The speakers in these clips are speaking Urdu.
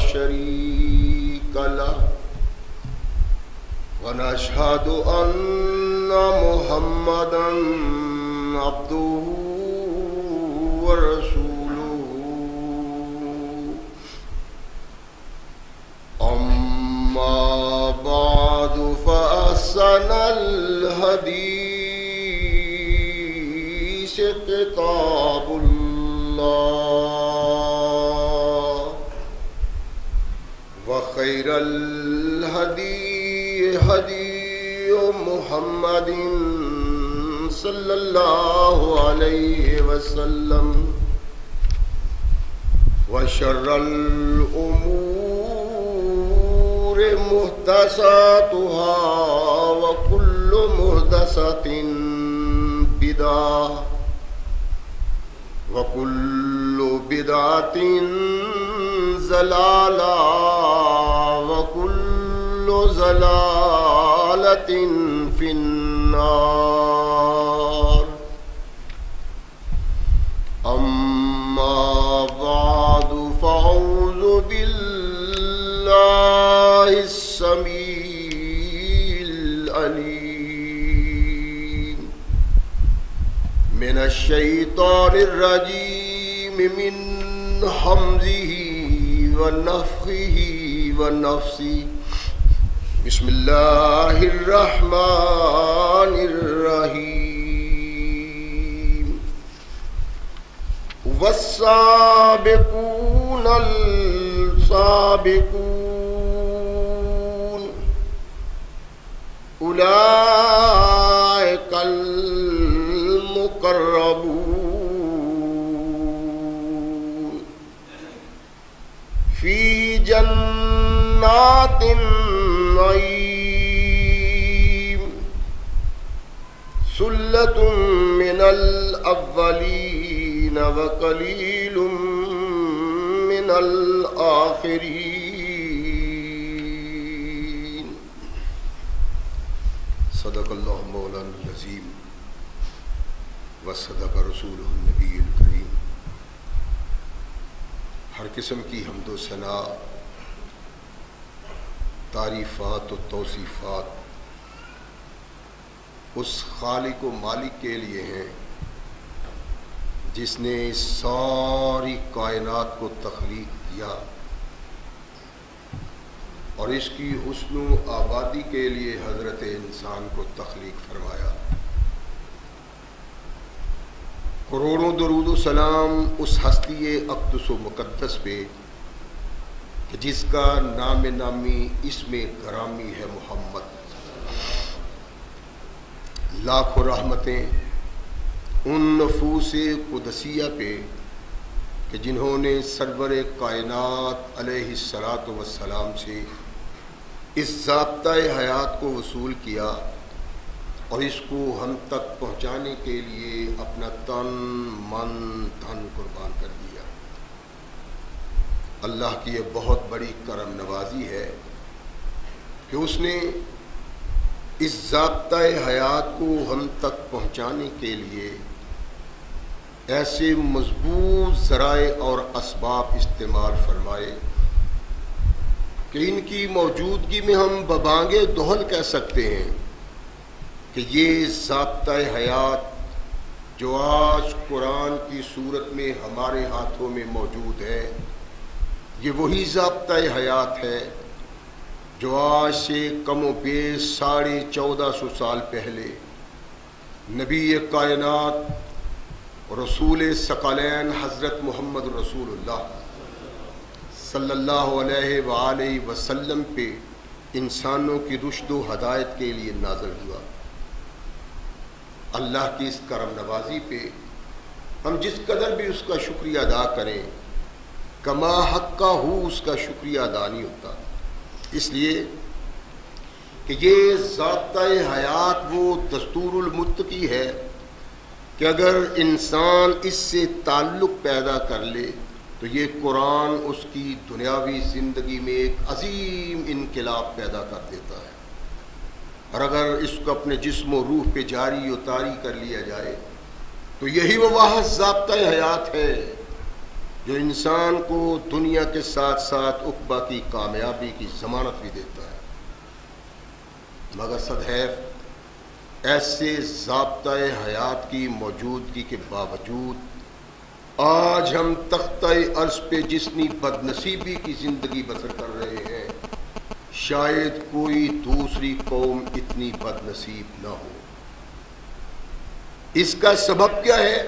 شريك له ونشهد أن محمدا عبده ورسوله أما بعد فأحسن الحديث كتاب الله وخير الهدي هدي محمد صلى الله عليه وسلم وشر الأمور محدثاتها وكل محدثة بدعة وكل بدعة ضلالة وكل ضلالة في النار أما بعد فأعوذ بالله السميع العليم من الشيطان الرجيم من حمزه ونفخه ونفسه بسم الله الرحمن الرحيم والسابقون السابقون أولئك المقربون في جنات النعيم ثلة من الأولين وقليل من الآخرين صدق الله مولانا العظيم وصدق رسوله النبي الكريم. ہر قسم کی حمد و ثنا، تعریفات و توصیفات اس خالق و مالک کے لیے ہیں جس نے ساری کائنات کو تخلیق کیا اور اس کی حسن و آبادی کے لیے حضرت انسان کو تخلیق فرمایا. کروڑوں درود و سلام اس ہستی اقدس و مقدس پہ کہ جس کا نام نامی اسم گرامی ہے محمد. لاکھوں رحمتیں ان نفوس قدسیہ پہ کہ جنہوں نے سرور کائنات علیہ الصلاۃ والسلام سے اس ضابطۂ حیات کو وصول کیا اور اس کو ہم تک پہنچانے کے لیے اپنا تن من دھن قربان کر دیا. اللہ کی یہ بہت بڑی کرم نوازی ہے کہ اس نے اس ضابطۂ حیات کو ہم تک پہنچانے کے لیے ایسے مضبوط ذرائع اور اسباب استعمال فرمائے کہ ان کی موجودگی میں ہم ببانگ دہل کہہ سکتے ہیں کہ یہ ضابطۂ حیات جو آج قرآن کی صورت میں ہمارے ہاتھوں میں موجود ہے، یہ وہی ضابطۂ حیات ہے جو آج سے کم و بیش 1450 سال پہلے نبی کائنات رسول ثقلین حضرت محمد رسول اللہ صلی اللہ علیہ وآلہ وسلم پہ انسانوں کی رشد و ہدایت کے لیے نازل ہوا. اللہ کی اس کرم نوازی پہ ہم جس قدر بھی اس کا شکریہ ادا کریں کما حق کا ہو اس کا شکریہ ادا نہیں ہوتا. اس لیے کہ یہ ضابطۂ حیات وہ دستور المتقی ہے کہ اگر انسان اس سے تعلق پیدا کر لے تو یہ قرآن اس کی دنیاوی زندگی میں ایک عظیم انقلاب پیدا کر دیتا ہے، اور اگر اس کو اپنے جسم و روح پہ جاری و طاری کر لیا جائے تو یہی وہ واحد ضابطۂ حیات ہے جو انسان کو دنیا کے ساتھ ساتھ عقبہ کی کامیابی کی ضمانت بھی دیتا ہے، مگر صدحیف ایسے ضابطۂ حیات کی موجودگی کے باوجود آج ہم تختہ عرض پہ جتنی بد نصیبی کی زندگی بسر کر رہے ہیں، شاید کوئی دوسری قوم اتنی بد نصیب نہ ہو۔ اس کا سبب کیا ہے؟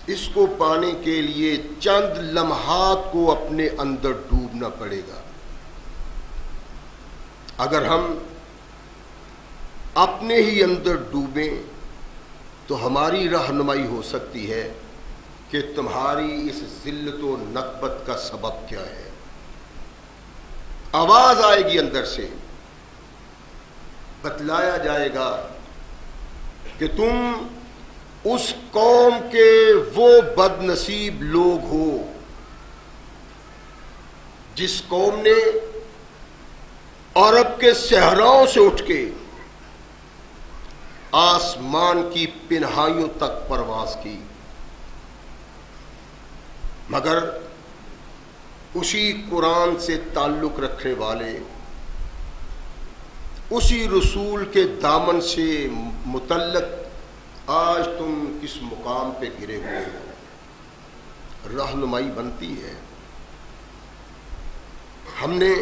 اس کو پانے کے لیے چند لمحات کو اپنے اندر ڈوبنا پڑے گا۔ اگر ہم اپنے ہی اندر ڈوبیں تو ہماری رہنمائی ہو سکتی ہے کہ تمہاری اس ذلت و نکبت کا سبب کیا ہے۔ آواز آئے گی اندر سے، بتلایا جائے گا کہ تم اس قوم کے وہ بد نصیب لوگ ہو جس قوم نے عرب کے صحراؤں سے اٹھ کے آسمان کی پنہائیوں تک پرواز کی، مگر اسی قرآن سے تعلق رکھنے والے، اسی رسول کے دامن سے متعلق آج تم کس مقام پہ گرے ہوئے ہو۔ رہنمائی بنتی ہے۔ ہم نے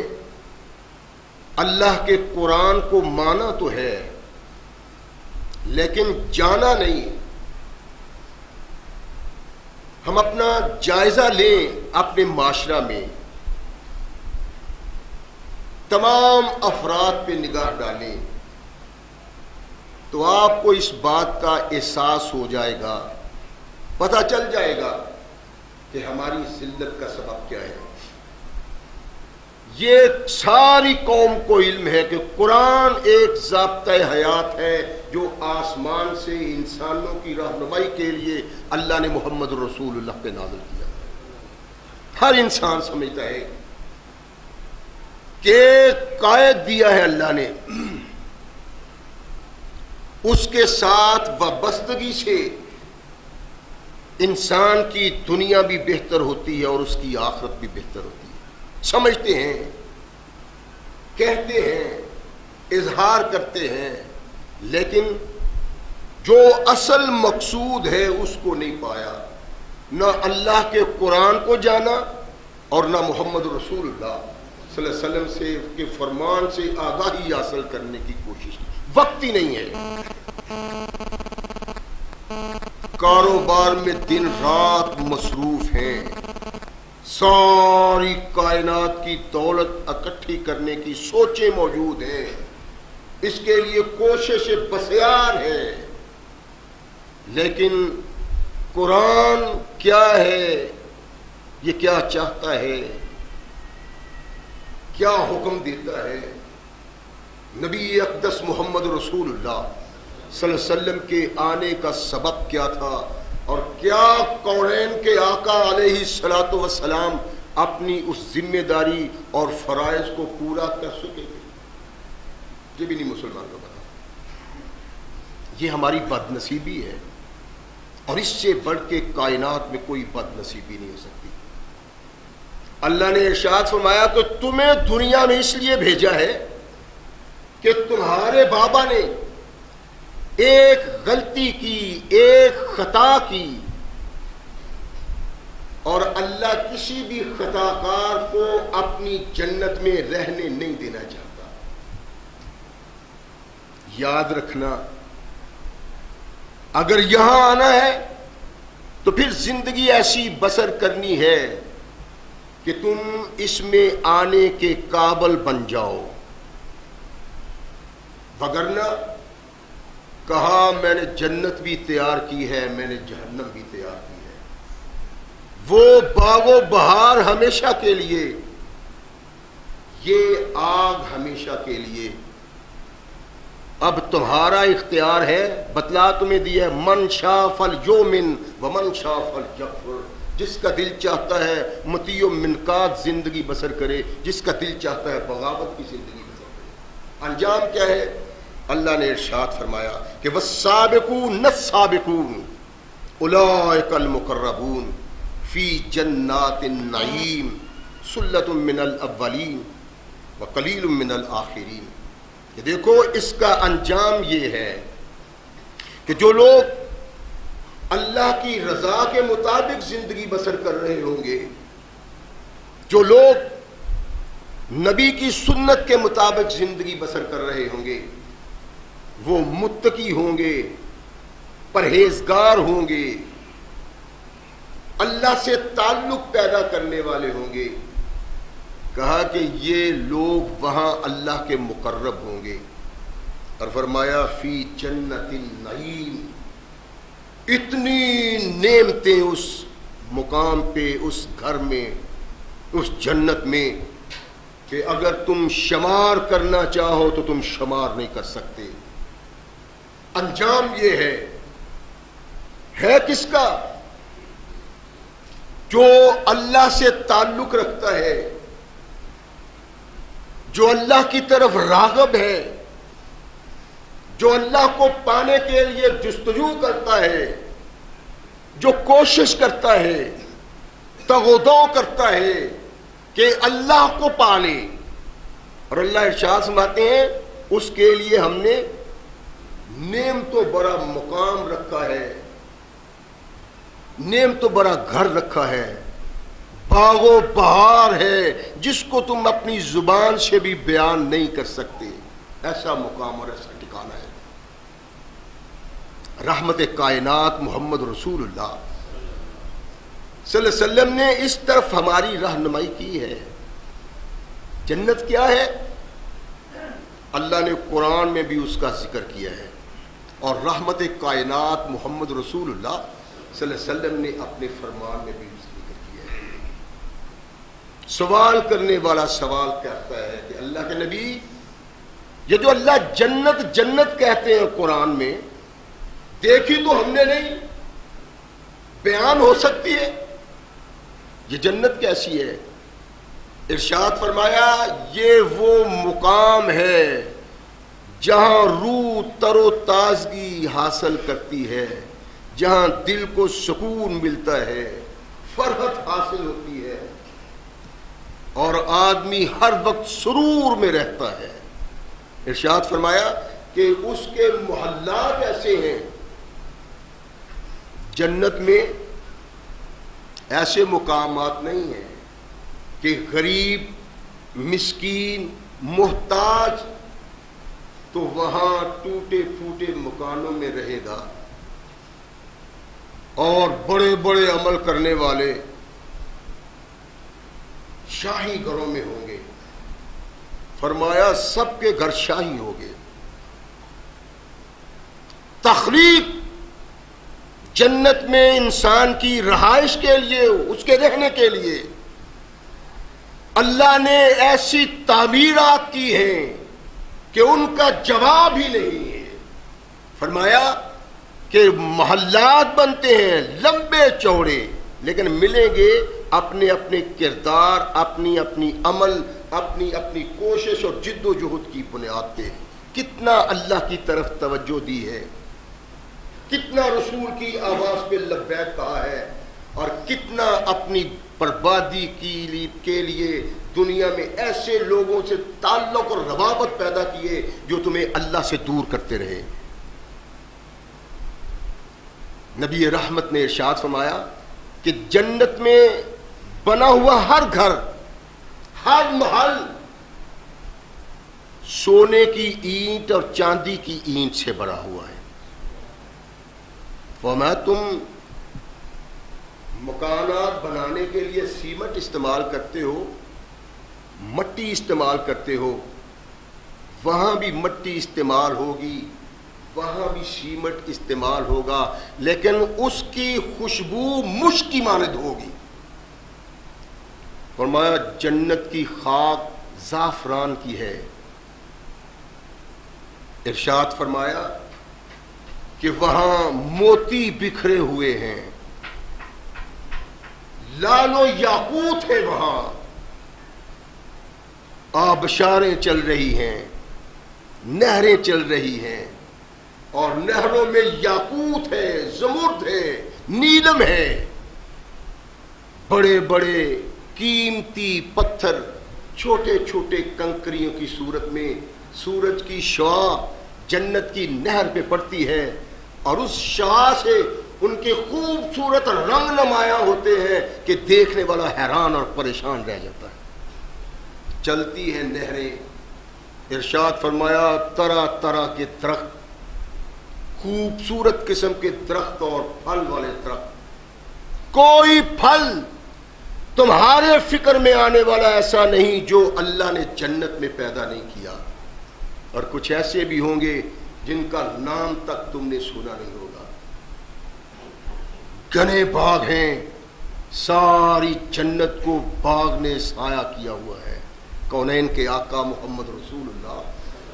اللہ کے قرآن کو مانا تو ہے لیکن جانا نہیں۔ ہم اپنا جائزہ لیں، اپنے معاشرہ میں تمام افراد پہ نگاہ ڈالیں تو آپ کو اس بات کا احساس ہو جائے گا، پتہ چل جائے گا کہ ہماری ذلت کا سبب کیا ہے۔ یہ ساری قوم کو علم ہے کہ قرآن ایک ضابطۂ حیات ہے جو آسمان سے انسانوں کی رہنمائی کے لیے اللہ نے محمد رسول اللہ پہ نازل کیا۔ ہر انسان سمجھتا ہے کہ قائد دیا ہے اللہ نے، اس کے ساتھ وابستگی سے انسان کی دنیا بھی بہتر ہوتی ہے اور اس کی آخرت بھی بہتر ہوتی ہے۔ سمجھتے ہیں، کہتے ہیں، اظہار کرتے ہیں، لیکن جو اصل مقصود ہے اس کو نہیں پایا۔ نہ اللہ کے قرآن کو جانا اور نہ محمد رسول اللہ صلی اللہ علیہ وسلم سے کے فرمان سے آگاہی حاصل کرنے کی کوشش کی۔ وقت ہی نہیں ہے۔ کاروبار میں دن رات مصروف ہیں، ساری کائنات کی دولت اکٹھی کرنے کی سوچیں موجود ہیں، اس کے لیے کوشش بسیار ہے، لیکن قرآن کیا ہے، یہ کیا چاہتا ہے، کیا حکم دیتا ہے، نبی اقدس محمد رسول اللہ صلی اللہ علیہ وسلم کے آنے کا سبب کیا تھا، اور کیا کونین کے آقا علیہ الصلوۃ والسلام اپنی اس ذمہ داری اور فرائض کو پورا کر سکے گے؟ یہ بھی نہیں مسلمان کو پتا۔ یہ ہماری بد نصیبی ہے، اور اس سے بڑھ کے کائنات میں کوئی بد نصیبی نہیں ہو سکتی۔ اللہ نے ارشاد فرمایا کہ تمہیں دنیا میں اس لیے بھیجا ہے کہ تمہارے بابا نے ایک غلطی کی، ایک خطا کی، اور اللہ کسی بھی خطا کار کو اپنی جنت میں رہنے نہیں دینا چاہتا۔ یاد رکھنا، اگر یہاں آنا ہے تو پھر زندگی ایسی بسر کرنی ہے کہ تم اس میں آنے کے قابل بن جاؤ، وگرنہ کہا میں نے جنت بھی تیار کی ہے، میں نے جہنم بھی تیار کی ہے، وہ باغ و بہار ہمیشہ کے لیے، یہ آگ ہمیشہ کے لیے۔ اب تمہارا اختیار ہے، بتلا تمہیں دیا ہے، من شاء فلیؤمن ومن شاء فلیکفر۔ جس کا دل چاہتا ہے مطیع و منقاد زندگی بسر کرے، جس کا دل چاہتا ہے بغاوت کی زندگی بسر کرے۔ انجام کیا ہے؟ اللہ نے ارشاد فرمایا کہ والسابقون السابقون اولئک المقربون۔ فی جنات النعیم سلۃ من الاولین وقلیل من الآخرین. کہ دیکھو اس کا انجام یہ ہے کہ جو لوگ اللہ کی رضا کے مطابق زندگی بسر کر رہے ہوں گے، جو لوگ نبی کی سنت کے مطابق زندگی بسر کر رہے ہوں گے، وہ متقی ہوں گے، پرہیزگار ہوں گے، اللہ سے تعلق پیدا کرنے والے ہوں گے. کہا کہ یہ لوگ وہاں اللہ کے مقرب ہوں گے. اور فرمایا فی جنت النعیم، اتنی نعمتیں اس مقام پہ، اس گھر میں، اس جنت میں کہ اگر تم شمار کرنا چاہو تو تم شمار نہیں کر سکتے. انجام یہ ہے کس کا؟ جو اللہ سے تعلق رکھتا ہے، جو اللہ کی طرف راغب ہے، جو اللہ کو پانے کے لیے جستجو کرتا ہے، جو کوشش کرتا ہے، تغودو کرتا ہے کہ اللہ کو پالے. اور اللہ ارشاد فرماتے ہیں اس کے لیے ہم نے نعمتوں بڑا مقام رکھا ہے، نعمتوں بڑا گھر رکھا ہے، باغ و بہار ہے جس کو تم اپنی زبان سے بھی بیان نہیں کر سکتے. ایسا مقام اور ایسا ٹھکانہ ہے. رحمت کائنات محمد رسول اللہ صلی اللہ علیہ وسلم نے اس طرف ہماری رہنمائی کی ہے. جنت کیا ہے؟ اللہ نے قرآن میں بھی اس کا ذکر کیا ہے، اور رحمت کائنات محمد رسول اللہ صلی اللہ علیہ وسلم نے اپنے فرمان میں بھی ذکر کیا ہے. سوال کرنے والا سوال کرتا ہے کہ اللہ کے نبی، یہ جو اللہ جنت جنت کہتے ہیں قرآن میں، دیکھی تو ہم نے نہیں، بیان ہو سکتی ہے؟ یہ جنت کیسی ہے؟ ارشاد فرمایا یہ وہ مقام ہے جہاں روح تر و تازگی حاصل کرتی ہے، جہاں دل کو سکون ملتا ہے، فرحت حاصل ہوتی ہے، اور آدمی ہر وقت سرور میں رہتا ہے. ارشاد فرمایا کہ اس کے محلات ایسے ہیں، جنت میں ایسے مقامات نہیں ہیں کہ غریب، مسکین، محتاج تو وہاں ٹوٹے پھوٹے مکانوں میں رہے گا، اور بڑے بڑے عمل کرنے والے شاہی گھروں میں ہوں گے. فرمایا سب کے گھر شاہی ہوں گے. تخلیق جنت میں انسان کی رہائش کے لیے، اس کے رہنے کے لیے اللہ نے ایسی تعمیرات کی ہیں کہ ان کا جواب ہی نہیں ہے. فرمایا کہ محلات بنتے ہیں لمبے چوڑے، لیکن ملیں گے اپنے اپنے کردار، اپنی اپنی عمل، اپنی اپنی کوشش اور جد و جہد کی بنیاد پہ. کتنا اللہ کی طرف توجہ دی ہے، کتنا رسول کی آواز پہ لبیک کہا ہے، اور کتنا اپنی بربادی کے لیے دنیا میں ایسے لوگوں سے تعلق اور روابط پیدا کیے جو تمہیں اللہ سے دور کرتے رہے. نبی رحمت نے ارشاد فرمایا کہ جنت میں بنا ہوا ہر گھر، ہر محل سونے کی اینٹ اور چاندی کی اینٹ سے بنا ہوا ہے. فرمایا تم مکانات بنانے کے لیے سیمنٹ استعمال کرتے ہو، مٹی استعمال کرتے ہو، وہاں بھی مٹی استعمال ہوگی، وہاں بھی سیمنٹ استعمال ہوگا، لیکن اس کی خوشبو مشک کی مانند ہوگی. فرمایا جنت کی خاک زعفران کی ہے. ارشاد فرمایا کہ وہاں موتی بکھرے ہوئے ہیں، لال و یاقوت ہے، وہاں آبشاریں چل رہی ہیں، نہریں چل رہی ہیں، اور نہروں میں یاقوت ہے، زمرد ہے، نیلم ہے. بڑے بڑے قیمتی پتھر چھوٹے چھوٹے کنکریوں کی صورت میں سورج کی شعاع جنت کی نہر پہ پڑتی ہے اور اس شعاع سے ان کے خوبصورت رنگ نمایاں ہوتے ہیں کہ دیکھنے والا حیران اور پریشان رہ جاتا ہے. چلتی ہیں نہریں. ارشاد فرمایا طرح طرح کے درخت، خوبصورت قسم کے درخت اور پھل والے درخت. کوئی پھل تمہارے فکر میں آنے والا ایسا نہیں جو اللہ نے جنت میں پیدا نہیں کیا، اور کچھ ایسے بھی ہوں گے جن کا نام تک تم نے سنا نہیں ہوگا. گھنے باغ ہیں، ساری جنت کو باغ نے سایہ کیا ہوا ہے. کونین کے آقا محمد رسول اللہ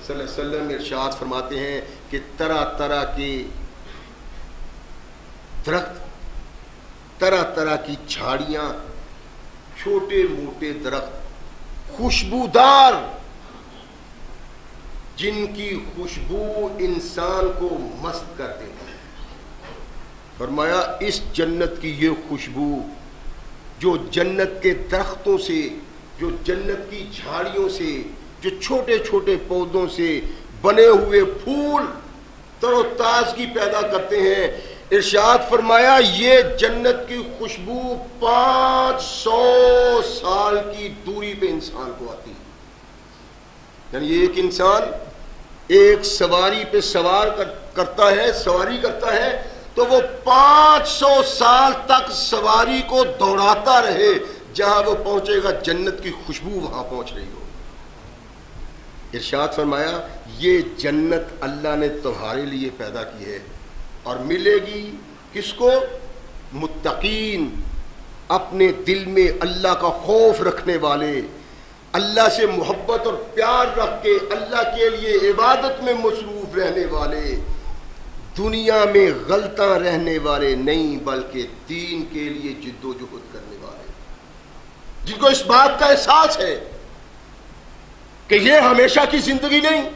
صلی اللہ علیہ وسلم ارشاد فرماتے ہیں کہ طرح طرح کے درخت، طرح طرح کی جھاڑیاں، چھوٹے موٹے درخت، خوشبودار، جن کی خوشبو انسان کو مست کر دیتی ہے. فرمایا اس جنت کی یہ خوشبو جو جنت کے درختوں سے، جو جنت کی جھاڑیوں سے، جو چھوٹے چھوٹے پودوں سے بنے ہوئے پھول تر و تازگی پیدا کرتے ہیں، ارشاد فرمایا یہ جنت کی خوشبو 500 سال کی دوری پہ انسان کو آتی ہے. یعنی ایک انسان ایک سواری پہ سواری کرتا ہے تو وہ 500 سال تک سواری کو دوڑاتا رہے، جہاں وہ پہنچے گا جنت کی خوشبو وہاں پہنچ رہی ہو. ارشاد فرمایا یہ جنت اللہ نے تمہارے لیے پیدا کی ہے اور ملے گی کس کو؟ متقین، اپنے دل میں اللہ کا خوف رکھنے والے، اللہ سے محبت اور پیار رکھ کے اللہ کے لیے عبادت میں مصروف رہنے والے، دنیا میں غلطاں رہنے والے نہیں بلکہ دین کے لیے جد و جہد کرنے والے، جن کو اس بات کا احساس ہے کہ یہ ہمیشہ کی زندگی نہیں،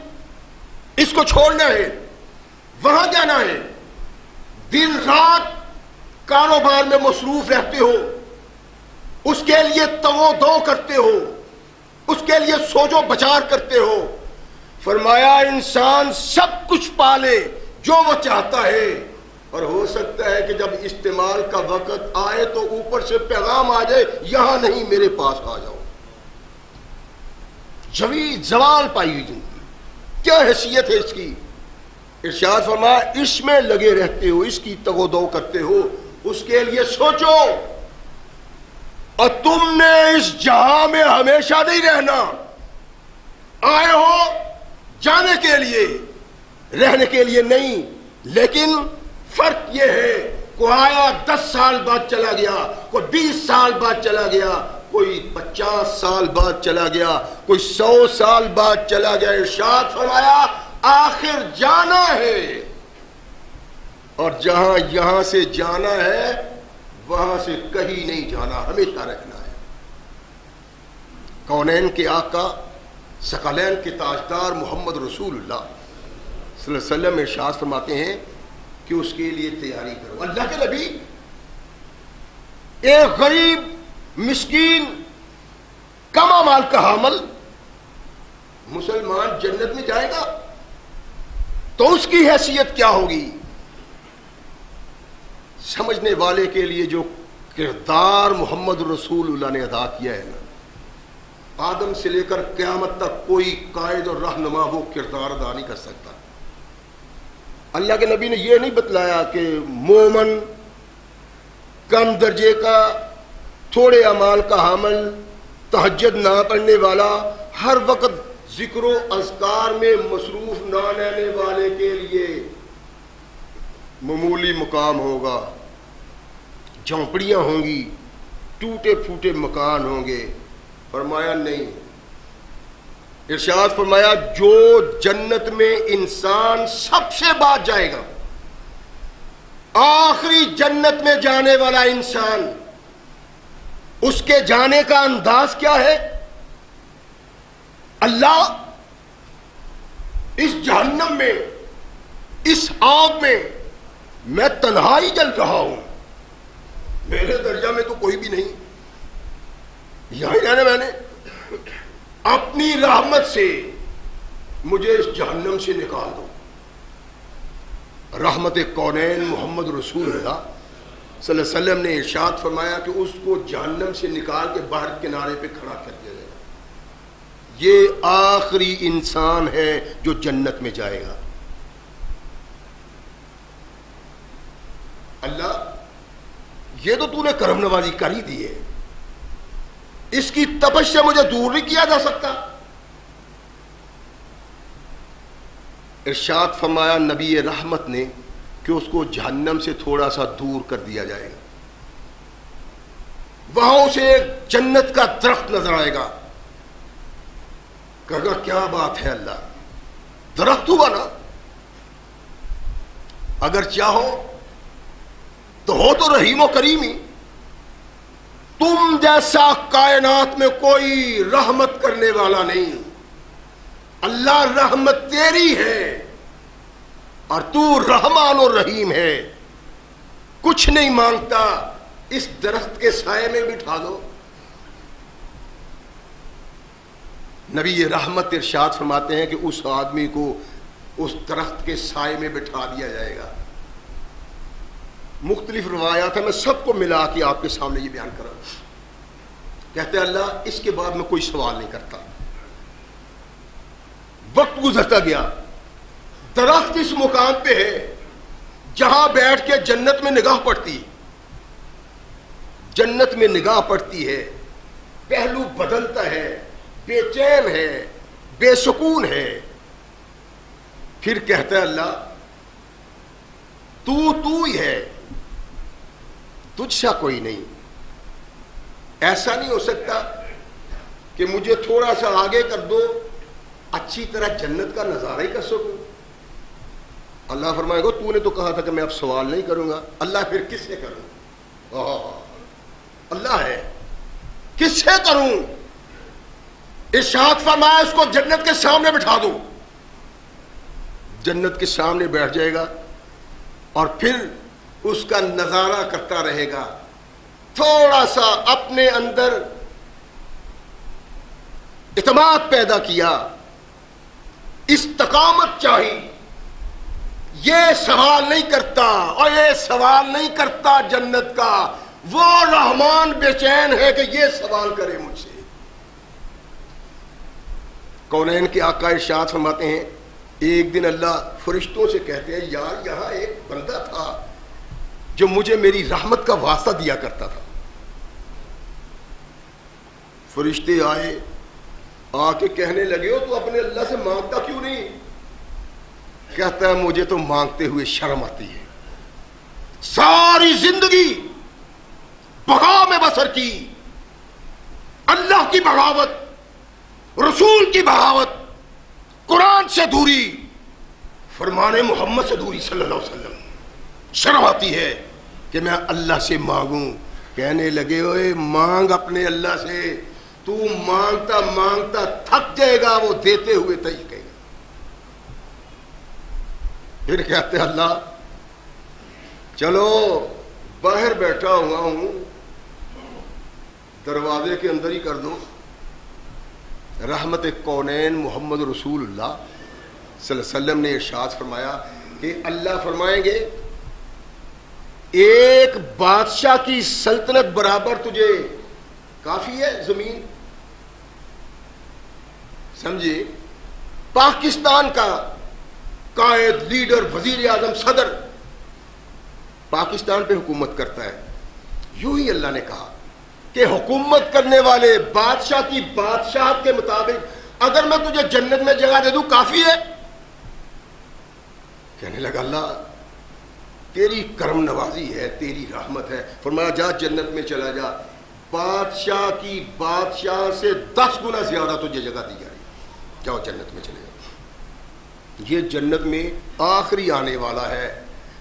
اس کو چھوڑنا ہے، وہاں جانا ہے. دن رات کاروبار میں مصروف رہتے ہو، اس کے لیے تو دو کرتے ہو، اس کے لیے سوچو بچار کرتے ہو. فرمایا انسان سب کچھ پالے جو وہ چاہتا ہے، اور ہو سکتا ہے کہ جب استعمال کا وقت آئے تو اوپر سے پیغام آ جائے یہاں نہیں میرے پاس آ جاؤ. جوید زوال پائی ہوئی زندگی، کیا حیثیت ہے اس کی؟ ارشاد فرمایا اس میں لگے رہتے ہو، اس کی تگ و دو کرتے ہو، اس کے لیے سوچو. اور تم نے اس جہاں میں ہمیشہ نہیں رہنا، آئے ہو جانے کے لیے، رہنے کے لیے نہیں. لیکن فرق یہ ہے کوئی آیا 10 سال بعد چلا گیا، کوئی 20 سال بعد چلا گیا، کوئی 50 سال بعد چلا گیا، کوئی 100 سال بعد چلا گیا. ارشاد فرمایا آخر جانا ہے، اور جہاں یہاں سے جانا ہے وہاں سے کہیں نہیں جانا، ہمیشہ رہنا ہے. کونین کے آقا ثقلین کے تاجدار محمد رسول اللہ صلی اللہ علیہ وسلم ارشاد فرماتے ہیں کہ اس کے لیے تیاری کرو. اللہ کے نبی ایک غریب مسکین کم مال کا حامل مسلمان جنت میں جائے گا تو اس کی حیثیت کیا ہوگی؟ سمجھنے والے کے لیے جو کردار محمد رسول اللہ نے ادا کیا ہے نا، آدم سے لے کر قیامت تک کوئی قائد اور رہنما وہ کردار ادا نہیں کر سکتا. اللہ کے نبی نے یہ نہیں بتلایا کہ مومن کم درجے کا، تھوڑے اعمال کا حامل، تہجد نہ پڑھنے والا، ہر وقت ذکر و اذکار میں مصروف نہ رہنے والے کے لیے معمولی مقام ہوگا، جھونپڑیاں ہوں گی، ٹوٹے پھوٹے مکان ہوں گے. فرمایا نہیں، ارشاد فرمایا جو جنت میں انسان سب سے بعد جائے گا، آخری جنت میں جانے والا انسان، اس کے جانے کا انداز کیا ہے؟ اللہ اس جہنم میں، اس آگ میں میں تنہائی جل رہا ہوں، میرے درجہ میں تو کوئی بھی نہیں، یہی رہنا میں نے اپنی رحمت سے مجھے اس جہنم سے نکال دو. رحمت کونین محمد رسول اللہ صلی اللہ علیہ وسلم نے ارشاد فرمایا کہ اس کو جہنم سے نکال کے باہر کنارے پہ کھڑا کر دیا جائے گا. یہ آخری انسان ہے جو جنت میں جائے گا. اللہ یہ تو نے کرم نوازی کر ہی دی ہے, اس کی تپش سے مجھے دور نہیں کیا جا سکتا. ارشاد فرمایا نبی رحمت نے کہ اس کو جہنم سے تھوڑا سا دور کر دیا جائے گا. وہاں اسے ایک جنت کا درخت نظر آئے گا. کہا کیا بات ہے اللہ, درخت ہوا نا, اگر چاہو تو ہو تو رحیم و کریم ہی. تم جیسا کائنات میں کوئی رحمت کرنے والا نہیں. اللہ رحمت تیری ہے اور تو رحمان و رحیم ہے. کچھ نہیں مانگتا, اس درخت کے سائے میں بٹھا دو. نبی رحمت ارشاد فرماتے ہیں کہ اس آدمی کو اس درخت کے سائے میں بٹھا دیا جائے گا. مختلف روایات ہیں, میں سب کو ملا کے آپ کے سامنے یہ بیان کر رہا ہوں. کہتے ہیں اللہ اس کے بعد میں کوئی سوال نہیں کرتا. وقت گزرتا گیا, درخت اس مقام پہ ہے جہاں بیٹھ کے جنت میں نگاہ پڑتی, جنت میں نگاہ پڑتی ہے, پہلو بدلتا ہے, بے چین ہے, بے سکون ہے. پھر کہتا ہے اللہ تو ہی ہے, تجھ سا کوئی نہیں. ایسا نہیں ہو سکتا کہ مجھے تھوڑا سا آگے کر دو, اچھی طرح جنت کا نظارہ ہی کر سکوں. اللہ فرمائے گا تو نے تو کہا تھا کہ میں اب سوال نہیں کروں گا. اللہ پھر کس سے کروں؟ اللہ ہے, کس سے کروں؟ ارشاد فرمایا اس کو جنت کے سامنے بٹھا دو. جنت کے سامنے بیٹھ جائے گا اور پھر اس کا نظارہ کرتا رہے گا. تھوڑا سا اپنے اندر اعتماد پیدا کیا, استقامت چاہی. یہ سوال نہیں کرتا, اور یہ سوال نہیں کرتا جنت کا. وہ رحمان بے چین ہے کہ یہ سوال کرے مجھ سے. کونین کے آقا ارشاد فرماتے ہیں ایک دن اللہ فرشتوں سے کہتے ہیں یار یہاں ایک بندہ تھا جو مجھے میری رحمت کا واسطہ دیا کرتا تھا. فرشتے آئے, آ کے کہنے لگے ہو تو اپنے اللہ سے مانگتا کیوں نہیں؟ کہتا ہے مجھے تو مانگتے ہوئے شرم آتی ہے. ساری زندگی بغاؤ میں بسر کی, اللہ کی بغاوت, رسول کی بغاوت, قرآن سے دوری, فرمان محمد سے دوری صلی اللہ علیہ وسلم. شرم آتی ہے کہ میں اللہ سے مانگوں. کہنے لگے ہوئے مانگ اپنے اللہ سے, تو مانگتا مانگتا تھک جائے گا, وہ دیتے ہوئے تجھ گئے گا. پھر کہتے اللہ چلو باہر بیٹھا ہوا ہوں, دروازے کے اندر ہی کر دو. رحمت کونین محمد رسول اللہ صلی اللہ علیہ وسلم نے ارشاد فرمایا کہ اللہ فرمائیں گے ایک بادشاہ کی سلطنت برابر تجھے کافی ہے زمین. سمجھے, پاکستان کا قائد, لیڈر, وزیر اعظم, صدر پاکستان پہ حکومت کرتا ہے. یوں ہی اللہ نے کہا کہ حکومت کرنے والے بادشاہ کی بادشاہت کے مطابق اگر میں تجھے جنت میں جگہ دے دوں کافی ہے. کہنے لگا اللہ تیری کرم نوازی ہے, تیری رحمت ہے. فرمایا جا جنت میں چلا جا, بادشاہ کی بادشاہ سے 10 گنا زیادہ تجھے جگہ دی جائے. جاؤ جنت میں چلے جاؤ. یہ جنت میں آخری آنے والا ہے.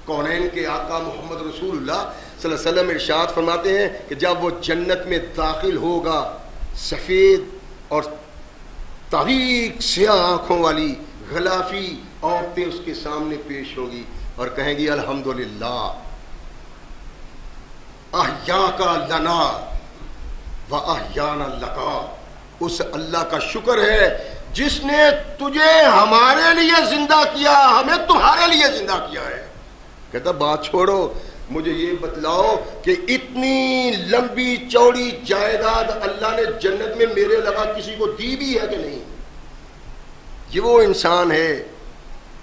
کونین کے آقا محمد رسول اللہ صلی اللہ علیہ وسلم ارشاد فرماتے ہیں کہ جب وہ جنت میں داخل ہوگا, سفید اور تاریک سیاہ آنکھوں والی غلافی عورتیں اس کے سامنے پیش ہوگی اور کہیں گی الحمدللہ احیاک لنا وَأَحْيَانَ لَكَ، اس اللہ کا شکر ہے جس نے تجھے ہمارے لیے زندہ کیا، ہمیں تمہارے لیے زندہ کیا ہے۔ کہتا بات چھوڑو، مجھے یہ بتلاؤ کہ اتنی لمبی چوڑی جائیداد اللہ نے جنت میں میرے لگا کسی کو دی بھی ہے کہ نہیں؟ یہ وہ انسان ہے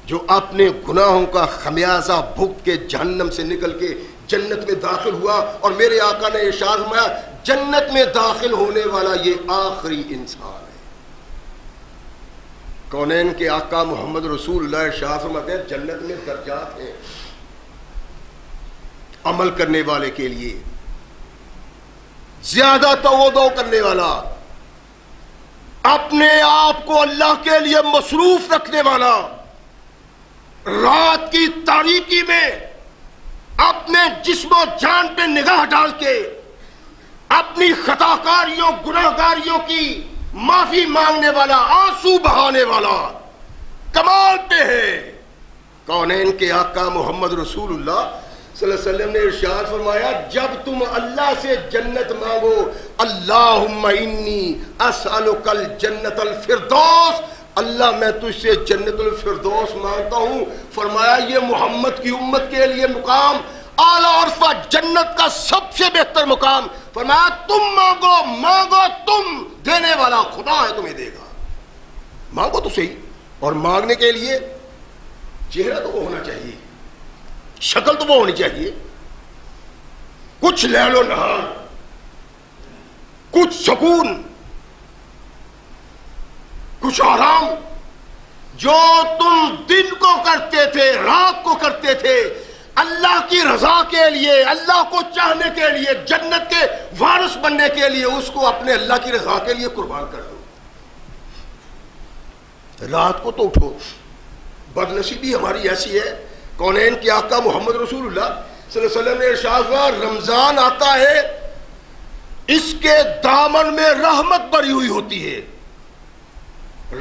جو اپنے گناہوں کا خمیازہ بھگت کے جہنم سے نکل کے جنت میں داخل ہوا، اور میرے آقا نے ارشاد فرمایا جنت میں داخل ہونے والا یہ آخری انسان ہے۔ کونین کے آقا محمد رسول اللہ ارشاد فرماتے ہیں جنت میں درجات ہیں عمل کرنے والے کے لیے، زیادہ تواضع کرنے والا، اپنے آپ کو اللہ کے لیے مصروف رکھنے والا، رات کی تاریکی میں اپنے جسم و جان پہ نگاہ ڈال کے اپنی خطاکاریوں گناہگاریوں کی معافی مانگنے والا، آنسو بہانے والا، کمال پہ ہے۔ کونین کے آقا محمد رسول اللہ صلی اللہ علیہ وسلم نے ارشاد فرمایا جب تم اللہ سے جنت مانگو، اللہم انی اسألک الجنت الفردوس، اللہ میں تجھ سے جنت الفردوس مانگتا ہوں، فرمایا یہ محمد کی امت کے لیے مقام اعلیٰ عرفہ، جنت کا سب سے بہتر مقام، فرمایا تم مانگو، مانگو تم، دینے والا خدا ہے، تمہیں دے گا، مانگو تو صحیح۔ اور مانگنے کے لیے چہرہ تو وہ ہونا چاہیے، شکل تو وہ ہونی چاہیے، کچھ لیل و نہار، کچھ سکون، کچھ آرام، جو تم دن کو کرتے تھے، رات کو کرتے تھے، اللہ کی رضا کے لیے، اللہ کو چاہنے کے لیے، جنت کے وارث بننے کے لیے، اس کو اپنے اللہ کی رضا کے لیے قربان کر دو۔ رات کو تو اٹھو، بدنصیبی ہماری ایسی ہے، کونین کے آقا محمد رسول اللہ صلی اللہ علیہ وسلم نے ارشاد فرمایا رمضان آتا ہے، اس کے دامن میں رحمت بھری ہوئی ہوتی ہے،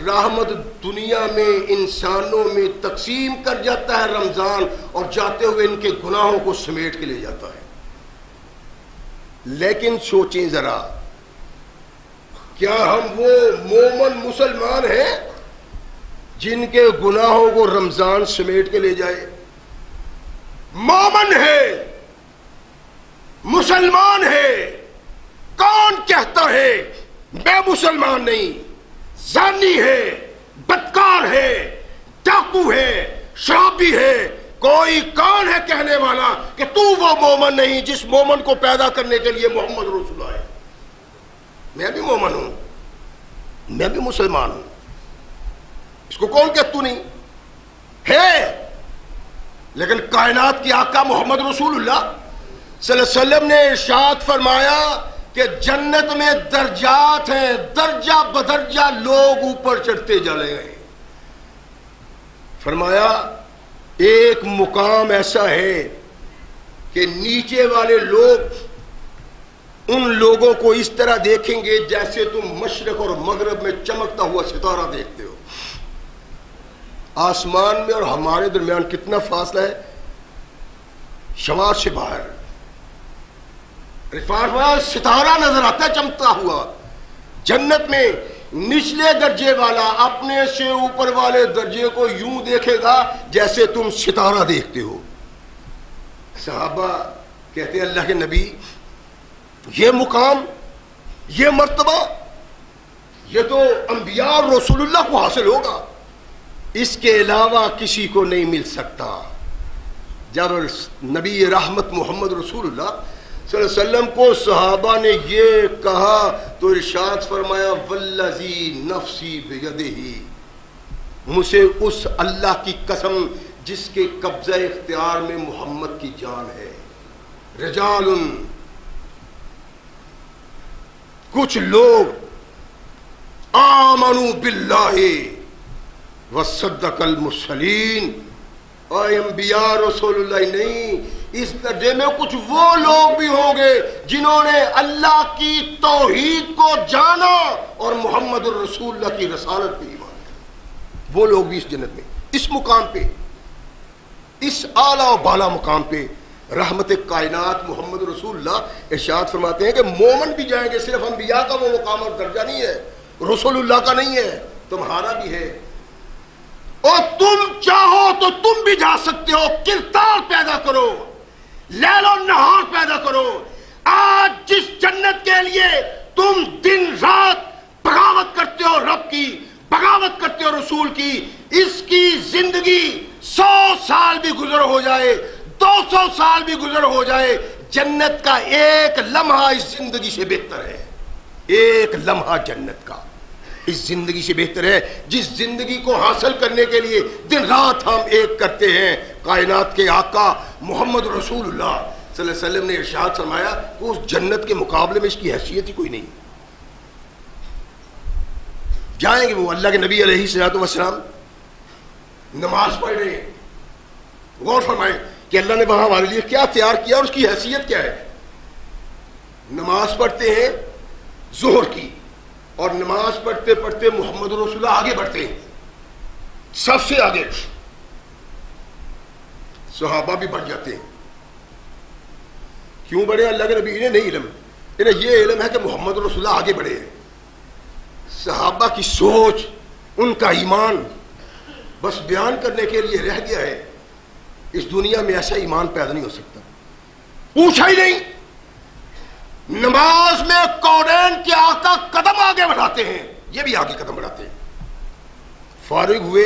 رحمت دنیا میں انسانوں میں تقسیم کر جاتا ہے رمضان، اور جاتے ہوئے ان کے گناہوں کو سمیٹ کے لے جاتا ہے۔ لیکن سوچیں ذرا، کیا ہم وہ مومن مسلمان ہیں جن کے گناہوں کو رمضان سمیٹ کے لے جائے؟ مومن ہے، مسلمان ہے، کون کہتا ہے میں مسلمان نہیں؟ زانی ہے، بدکار ہے، ڈاکو ہے، شرابی ہے، کوئی کون ہے کہنے والا کہ تو وہ مومن نہیں جس مومن کو پیدا کرنے کے لیے محمد رسول اللہ ہے؟ میں بھی مومن ہوں، میں بھی مسلمان ہوں، اس کو کون کہ تو نہیں ہے؟ لیکن کائنات کے آقا محمد رسول اللہ صلی اللہ علیہ وسلم نے ارشاد فرمایا کہ جنت میں درجات ہیں، درجہ بدرجہ لوگ اوپر چڑھتے چلے گئے، فرمایا ایک مقام ایسا ہے کہ نیچے والے لوگ ان لوگوں کو اس طرح دیکھیں گے جیسے تم مشرق اور مغرب میں چمکتا ہوا ستارہ دیکھتے ہو۔ آسمان میں اور ہمارے درمیان کتنا فاصلہ ہے، شمال سے باہر، ستارہ نظر آتا ہے چمکتا ہوا۔ جنت میں نچلے درجے والا اپنے سے اوپر والے درجے کو یوں دیکھے گا جیسے تم ستارہ دیکھتے ہو۔ صحابہ کہتے ہیں اللہ کے نبی یہ مقام، یہ مرتبہ، یہ تو انبیاء اور رسول اللہ کو حاصل ہوگا، اس کے علاوہ کسی کو نہیں مل سکتا۔ جب نبی رحمت محمد رسول اللہ صلی اللہ علیہ وسلم کو صحابہ نے یہ کہا تو ارشاد فرمایا والذی نفسی بیدہ، مجھے اس اللہ کی قسم جس کے قبضہ اختیار میں محمد کی جان ہے، رجال، کچھ لوگ آمنوا باللہ وصدق المرسلین، اور انبیاء رسول اللہ نہیں، اس درجے میں کچھ وہ لوگ بھی ہوں گے جنہوں نے اللہ کی توحید کو جانا اور محمد الرسول اللہ کی رسالت پہ ایمان کیا، وہ لوگ بھی اس جنت میں، اس مقام پہ، اس اعلیٰ و بالا مقام پہ رحمت کائنات محمد رسول اللہ ارشاد فرماتے ہیں کہ مومن بھی جائیں گے، صرف انبیاء کا وہ مقام اور درجہ نہیں ہے، رسول اللہ کا نہیں ہے، تمہارا بھی ہے، اور تم چاہو تو تم بھی جا سکتے ہو۔ کردار پیدا کرو، لیل و نہار پیدا کرو۔ آج جس جنت کے لیے تم دن رات بغاوت کرتے ہو رب کی، بغاوت کرتے ہو رسول کی، اس کی زندگی 100 سال بھی گزر ہو جائے، 200 سال بھی گزر ہو جائے، جنت کا ایک لمحہ اس زندگی سے بہتر ہے۔ ایک لمحہ جنت کا اس زندگی سے بہتر ہے، جس زندگی کو حاصل کرنے کے لیے دن رات ہم ایک کرتے ہیں۔ کائنات کے آقا محمد رسول اللہ صلی اللہ علیہ وسلم نے ارشاد فرمایا کہ اس جنت کے مقابلے میں اس کی حیثیت ہی کوئی نہیں۔ جائیں گے وہ اللہ کے نبی علیہ الصلوۃ والسلام نماز پڑھ رہے ہیں، غور فرمائیں کہ اللہ نے وہاں ہمارے لیے کیا تیار کیا اور اس کی حیثیت کیا ہے۔ نماز پڑھتے ہیں ظہر کی، اور نماز پڑھتے پڑھتے محمد رسول اللہ آگے بڑھتے ہیں، سب سے آگے، صحابہ بھی بڑھ جاتے ہیں۔ کیوں بڑھے؟ اللہ کے نبی انہیں نہیں علم، انہیں یہ علم ہے کہ محمد رسول اللہ آگے بڑھے ہیں۔ صحابہ کی سوچ، ان کا ایمان بس بیان کرنے کے لیے رہ گیا ہے۔ اس دنیا میں ایسا ایمان پیدا نہیں ہو سکتا، پوچھا ہی نہیں۔ نماز میں کونین کے آقا قدم آگے بڑھاتے ہیں، یہ بھی آگے قدم بڑھاتے ہیں۔ فارغ ہوئے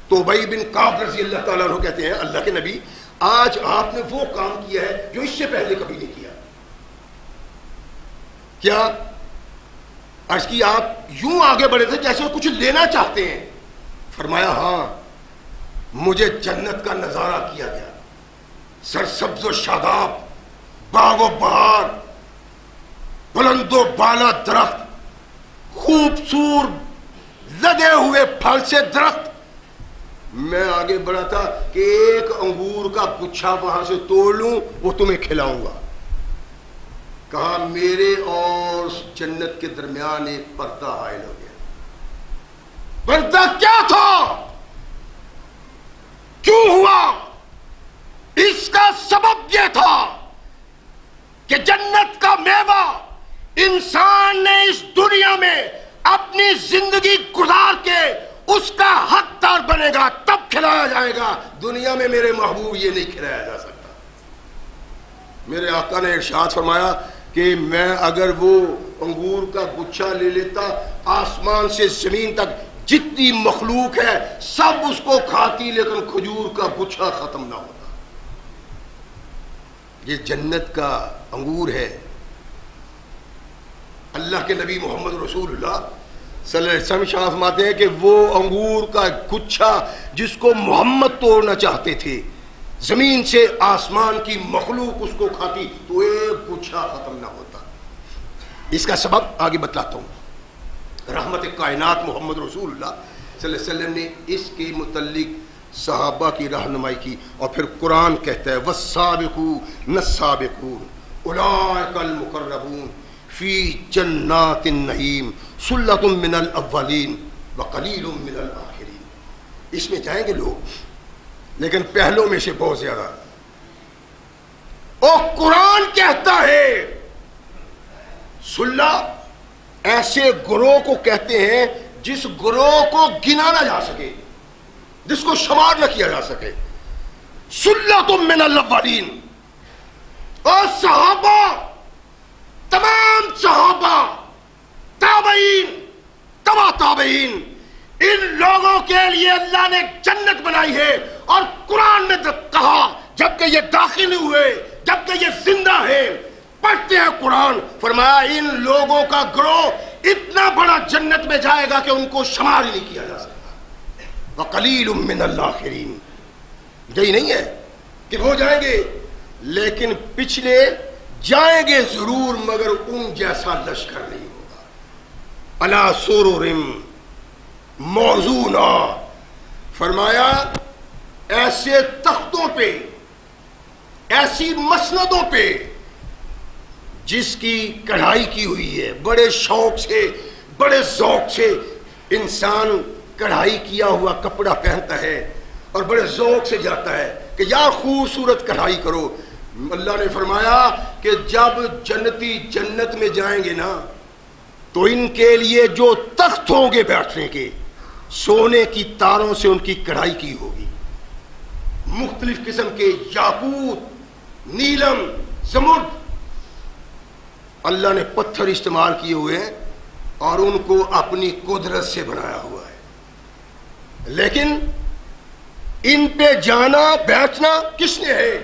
تو ابی بن کعب رضی اللہ تعالیٰ عنہ کہتے ہیں اللہ کے نبی آج آپ نے وہ کام کیا ہے جو اس سے پہلے کبھی نہیں کیا۔ کیا؟ عرض کی آپ یوں آگے بڑھے تھے جیسے وہ کچھ لینا چاہتے ہیں۔ فرمایا ہاں، مجھے جنت کا نظارہ کیا گیا، سرسبز و شاداب، باغ و بہار، بلند و بالا درخت، خوبصورت لدے ہوئے پھل سے درخت۔ میں آگے بڑھا تھا کہ ایک انگور کا گچھا وہاں سے توڑ لوں، وہ تمہیں کھلاؤں گا۔ کہا میرے اور جنت کے درمیان ایک پردہ حائل ہو گیا۔ پردہ کیا تھا؟ کیوں ہوا؟ اس کا سبب یہ تھا کہ جنت کا میوہ انسان نے اس دنیا میں اپنی زندگی گزار کے اس کا حقدار بنے گا تب کھلایا جائے گا۔ دنیا میں میرے محبوب یہ نہیں کھلایا جا سکتا۔ میرے آقا نے ارشاد فرمایا کہ میں اگر وہ انگور کا گچھا لے لیتا، آسمان سے زمین تک جتنی مخلوق ہے سب اس کو کھاتی، لیکن کھجور کا گچھا ختم نہ ہوتا۔ یہ جنت کا انگور ہے۔ اللہ کے نبی محمد رسول اللہ صلی اللہ علیہ وسلم شاہ فرماتے ہیں کہ وہ انگور کا گچھا جس کو محمد توڑنا چاہتے تھے، زمین سے آسمان کی مخلوق اس کو کھاتی تو ایک گچھا ختم نہ ہوتا۔ اس کا سبب آگے بتلاتا ہوں۔ رحمت کائنات محمد رسول اللہ صلی اللہ علیہ وسلم نے اس کے متعلق صحابہ کی رہنمائی کی، اور پھر قرآن کہتا ہے وَالسَّابِقُونَ السَّابِقُونَ أُولَٰئِکَ الْمُقَرَّبُونَ فِی جَنَّاتِ النَّعِیمِ ثُلَّةٌ مِّنَ الْأَوَّلِینَ وَقَلِیلٌ مِّنَ الْآخِرِینَ۔ اس میں جائیں گے لوگ، لیکن پہلوں میں سے بہت زیادہ۔ اور قرآن کہتا ہے سلہ ایسے گروہ کو کہتے ہیں جس گروہ کو گنا نہ جا سکے، جس کو شمار نہ کیا جا سکے۔ سلۃ من الاولین۔ اور صحابہ، تمام صحابہ، تابعین، تبع تابعین، ان لوگوں کے لیے اللہ نے جنت بنائی ہے۔ اور قرآن میں کہا جبکہ یہ داخل ہوئے، جبکہ یہ زندہ ہے، پڑھتے ہیں قرآن، فرمایا ان لوگوں کا گروہ اتنا بڑا جنت میں جائے گا کہ ان کو شمار ہی نہیں کیا جا سکتا۔ وَقَلِيلٌ مِّنَ الْآخِرِينَ۔ یہی نہیں ہے کہ وہ جائیں گے، لیکن پچھلے جائیں گے ضرور، مگر ان جیسا لشکر نہیں ہوگا۔ عَلَىٰ سُرُرٍ موضونہ، فرمایا ایسے تختوں پہ، ایسی مسندوں پہ جس کی کڑھائی کی ہوئی ہے۔ بڑے شوق سے، بڑے ذوق سے انسان کڑھائی کیا ہوا کپڑا پہنتا ہے اور بڑے ذوق سے جاتا ہے کہ یار خوبصورت کڑھائی کرو، اللہ نے فرمایا کہ جب جنتی جنت میں جائیں گے نا تو ان کے لیے جو تخت ہوں گے بیٹھنے کے سونے کی تاروں سے ان کی کڑھائی کی ہوگی، مختلف قسم کے یاقوت، نیلم، زمرد، اللہ نے پتھر استعمال کیے ہوئے ہیں اور ان کو اپنی قدرت سے بنایا ہوا ہے، لیکن ان پہ جانا بیٹھنا کس نے ہے؟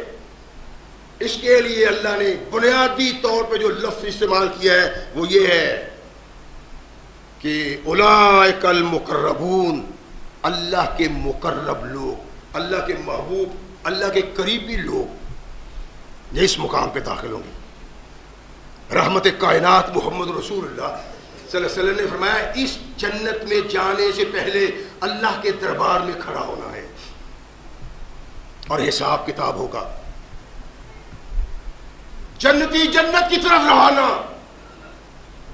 اس کے لیے اللہ نے بنیادی طور پہ جو لفظ استعمال کیا ہے وہ یہ ہے کہ اولئک المقربون، اللہ کے مقرب لوگ، اللہ کے محبوب، اللہ کے قریبی لوگ یہ اس مقام پہ داخل ہوں گے۔ رحمت کائنات محمد رسول اللہ صلی اللہ علیہ وسلم نے فرمایا اس جنت میں جانے سے پہلے اللہ کے دربار میں کھڑا ہونا ہے اور حساب کتاب ہوگا، جنتی جنت کی طرف روانہ،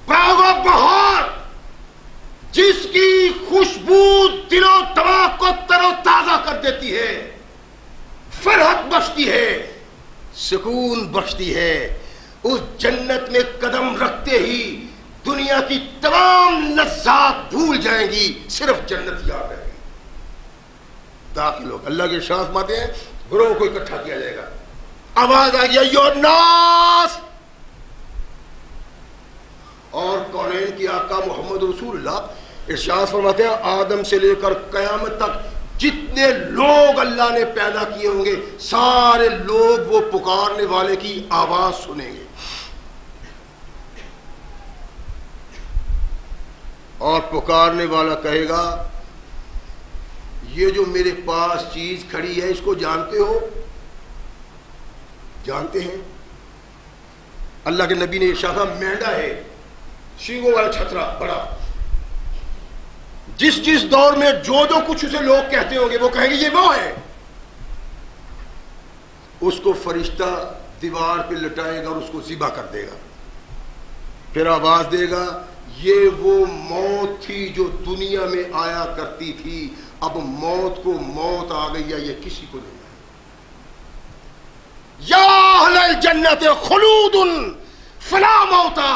باغ و بہار جس کی خوشبو دل و دماغ کو تر و تازہ کر دیتی ہے، فرحت بخشتی ہے، سکون بخشتی ہے، اس جنت میں قدم رکھتے ہی دنیا کی تمام لذات بھول جائیں گی، صرف جنت یاد رہے گی۔ داخل ہو اللہ کے ارشاد فرماتے ہیں گروہ کو اکٹھا کیا جائے گا، آواز آ گیا یو الناس، اور کونین کی آقا محمد رسول اللہ ارشاد فرماتے ہیں آدم سے لے کر قیامت تک جتنے لوگ اللہ نے پیدا کیے ہوں گے سارے لوگ وہ پکارنے والے کی آواز سنیں گے، اور پکارنے والا کہے گا یہ جو میرے پاس چیز کھڑی ہے اس کو جانتے ہو؟ جانتے ہیں؟ اللہ کے نبی نے ارشاد فرمایا مینڈا ہے، سینگوں والا چھترا بڑا، جس جس دور میں جو جو کچھ اسے لوگ کہتے ہوں گے وہ کہیں گے یہ وہ ہے، اس کو فرشتہ دیوار پہ لٹائے گا اور اس کو ذبح کر دے گا، پھر آواز دے گا یہ وہ موت تھی جو دنیا میں آیا کرتی تھی، اب موت کو موت آ گئی ہے، یہ کسی کو نہیں ہے۔ یا اہل الجنت خلود فلا موتا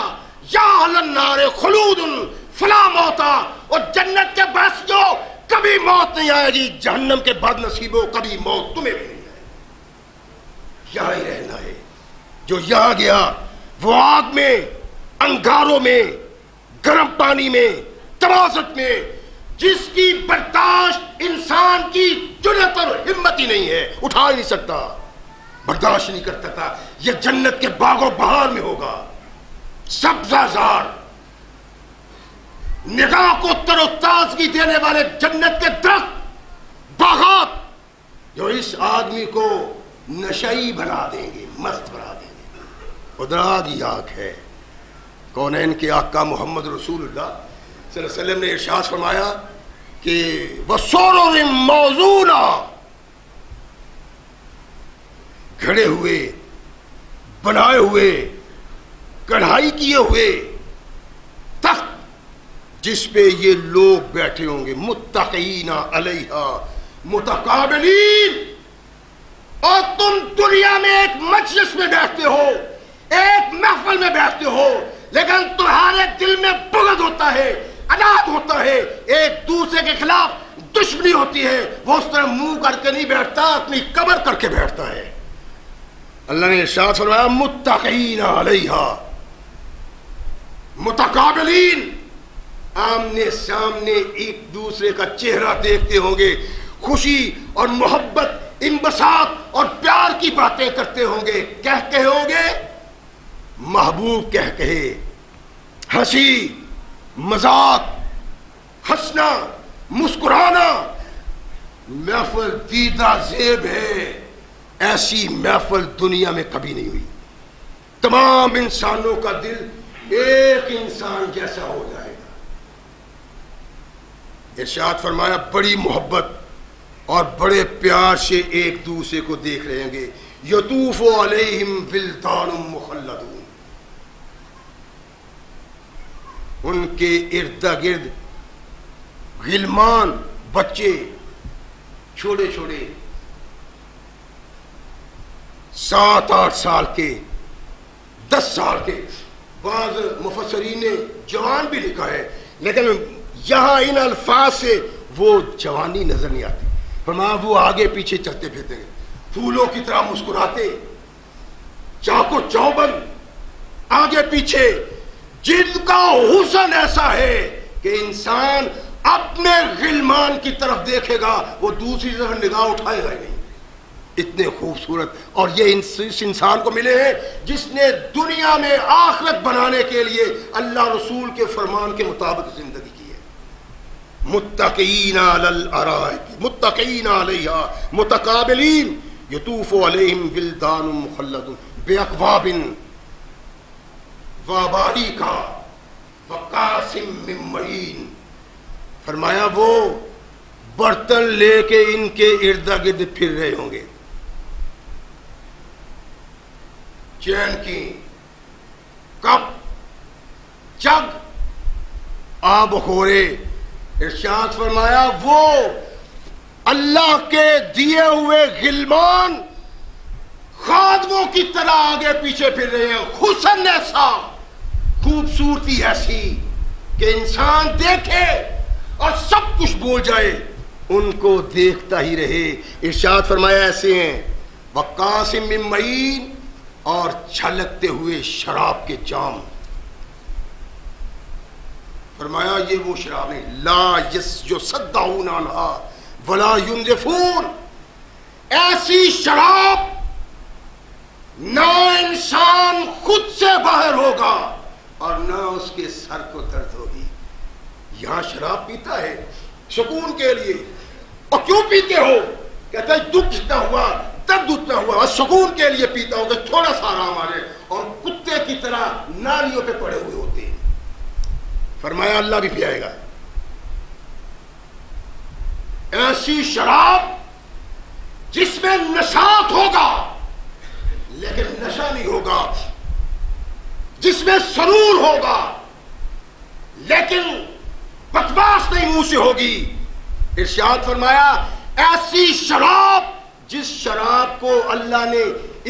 یا اہل النار خلود فلا موتا، اور جنت کے باسیوں کبھی موت نہیں آئے گی، جہنم کے بد نصیبوں کبھی موت تمہیں بھی نہیں آئے گی، یہاں ہی رہنا ہے۔ جو یہاں گیا وہ آگ میں، انگاروں میں، گرم پانی میں، تمازت میں، جس کی برداشت انسان کی جرأت اور ہمت ہی نہیں ہے، اٹھا ہی نہیں سکتا، برداشت نہیں کرتا تھا، یہ جنت کے باغ و بہار میں ہوگا، سبزہ زار، نگاہ کو تر و تازگی دینے والے جنت کے درخت، باغات جو اس آدمی کو نشئی بنا دیں گے، مست بنا دیں گے۔ خدا کی آنکھ ہے، کونین کے آقا محمد رسول اللہ صلی اللہ علیہ وسلم نے ارشاد فرمایا کہ وَسُرُرٍ مَوْضُونَةٍ، گھڑے ہوئے، بنائے ہوئے، کڑھائی کیے ہوئے تخت جس پہ یہ لوگ بیٹھے ہوں گے، متقین علیہا متقابلین، اور تم دنیا میں ایک مجلس میں بیٹھتے ہو، ایک محفل میں بیٹھتے ہو، لیکن تمہارے دل میں بغض ہوتا ہے، عناد ہوتا ہے، ایک دوسرے کے خلاف دشمنی ہوتی ہے، وہ اس طرح منہ کر کے نہیں بیٹھتا، اپنی کمر کر کے بیٹھتا ہے۔ اللہ نے ارشاد فرمایا متقین علیہا متقابلین، آمنے سامنے ایک دوسرے کا چہرہ دیکھتے ہوں گے، خوشی اور محبت، انبساط اور پیار کی باتیں کرتے ہوں گے، کہتے ہوں گے محبوب کہہ کہے، ہنسی مذاق، ہنسنا مسکرانا، محفل دیدہ زیب ہے، ایسی محفل دنیا میں کبھی نہیں ہوئی، تمام انسانوں کا دل ایک انسان جیسا ہو جائے گا۔ ارشاد فرمایا بڑی محبت اور بڑے پیار سے ایک دوسرے کو دیکھ رہے ہوں گے، یطوف علیہم ولدان مخلدون، ان کے ارد گرد غلمان، بچے چھوٹے چھوٹے، 7-8 سال کے، 10 سال کے، بعض مفسرین نے جوان بھی لکھا ہے، لیکن یہاں ان الفاظ سے وہ جوانی نظر نہیں آتی. فرمایا وہ آگے پیچھے چلتے پھرتے ہیں، پھولوں کی طرح مسکراتے، چاقو چوبند، آگے پیچھے، جن کا حسن ایسا ہے کہ انسان اپنے غلمان کی طرف دیکھے گا، وہ دوسری طرف نگاہ اٹھائے گا ہی نہیں. اتنے خوبصورت. اور یہ اس انسان کو ملے ہیں جس نے دنیا میں آخرت بنانے کے لیے اللہ رسول کے فرمان کے مطابق زندگی کی ہے. متقین علی الارائک متقین علیہا متقابلین یطوف علیہم ولدان مخلدون باکواب واباریکا وکاسم من معین. فرمایا وہ برتن لے کے ان کے ارد گرد پھر رہے ہوں گے، چین کی، کپ، جگ، آب خورے. ارشاد فرمایا وہ اللہ کے دیے ہوئے غلمان خادموں کی طرح آگے پیچھے پھر رہے ہیں. حسن ایسا، خوبصورتی ایسی کہ انسان دیکھے اور سب کچھ بول جائے، ان کو دیکھتا ہی رہے. ارشاد فرمایا ایسے ہیں وقاسم من معین، اور چھلکتے ہوئے شراب کے جام. فرمایا یہ وہ شراب نہیں، لا یصدعون عنہا ولا ینزفون. ایسی شراب نہ انسان خود سے باہر ہوگا اور نہ اس کے سر کو درد ہوگی. یہاں شراب پیتا ہے سکون کے لیے، اور کیوں پیتے ہو؟ کہتا ہے دکھ جتنا ہوا، درد اتنا ہوا، اور سکون کے لیے پیتا ہوں کہ تھوڑا سا آرام آ جائے. اور کتے کی طرح نالیوں پہ پڑے ہوئے ہوتے ہیں. فرمایا اللہ بھی پلائے گا. ایسی شراب جس میں نشاط ہوگا لیکن نشہ نہیں ہوگا، جس میں سرور ہوگا لیکن بکواس نہیں منہ سے ہوگی. ارشاد فرمایا ایسی شراب جس شراب کو اللہ نے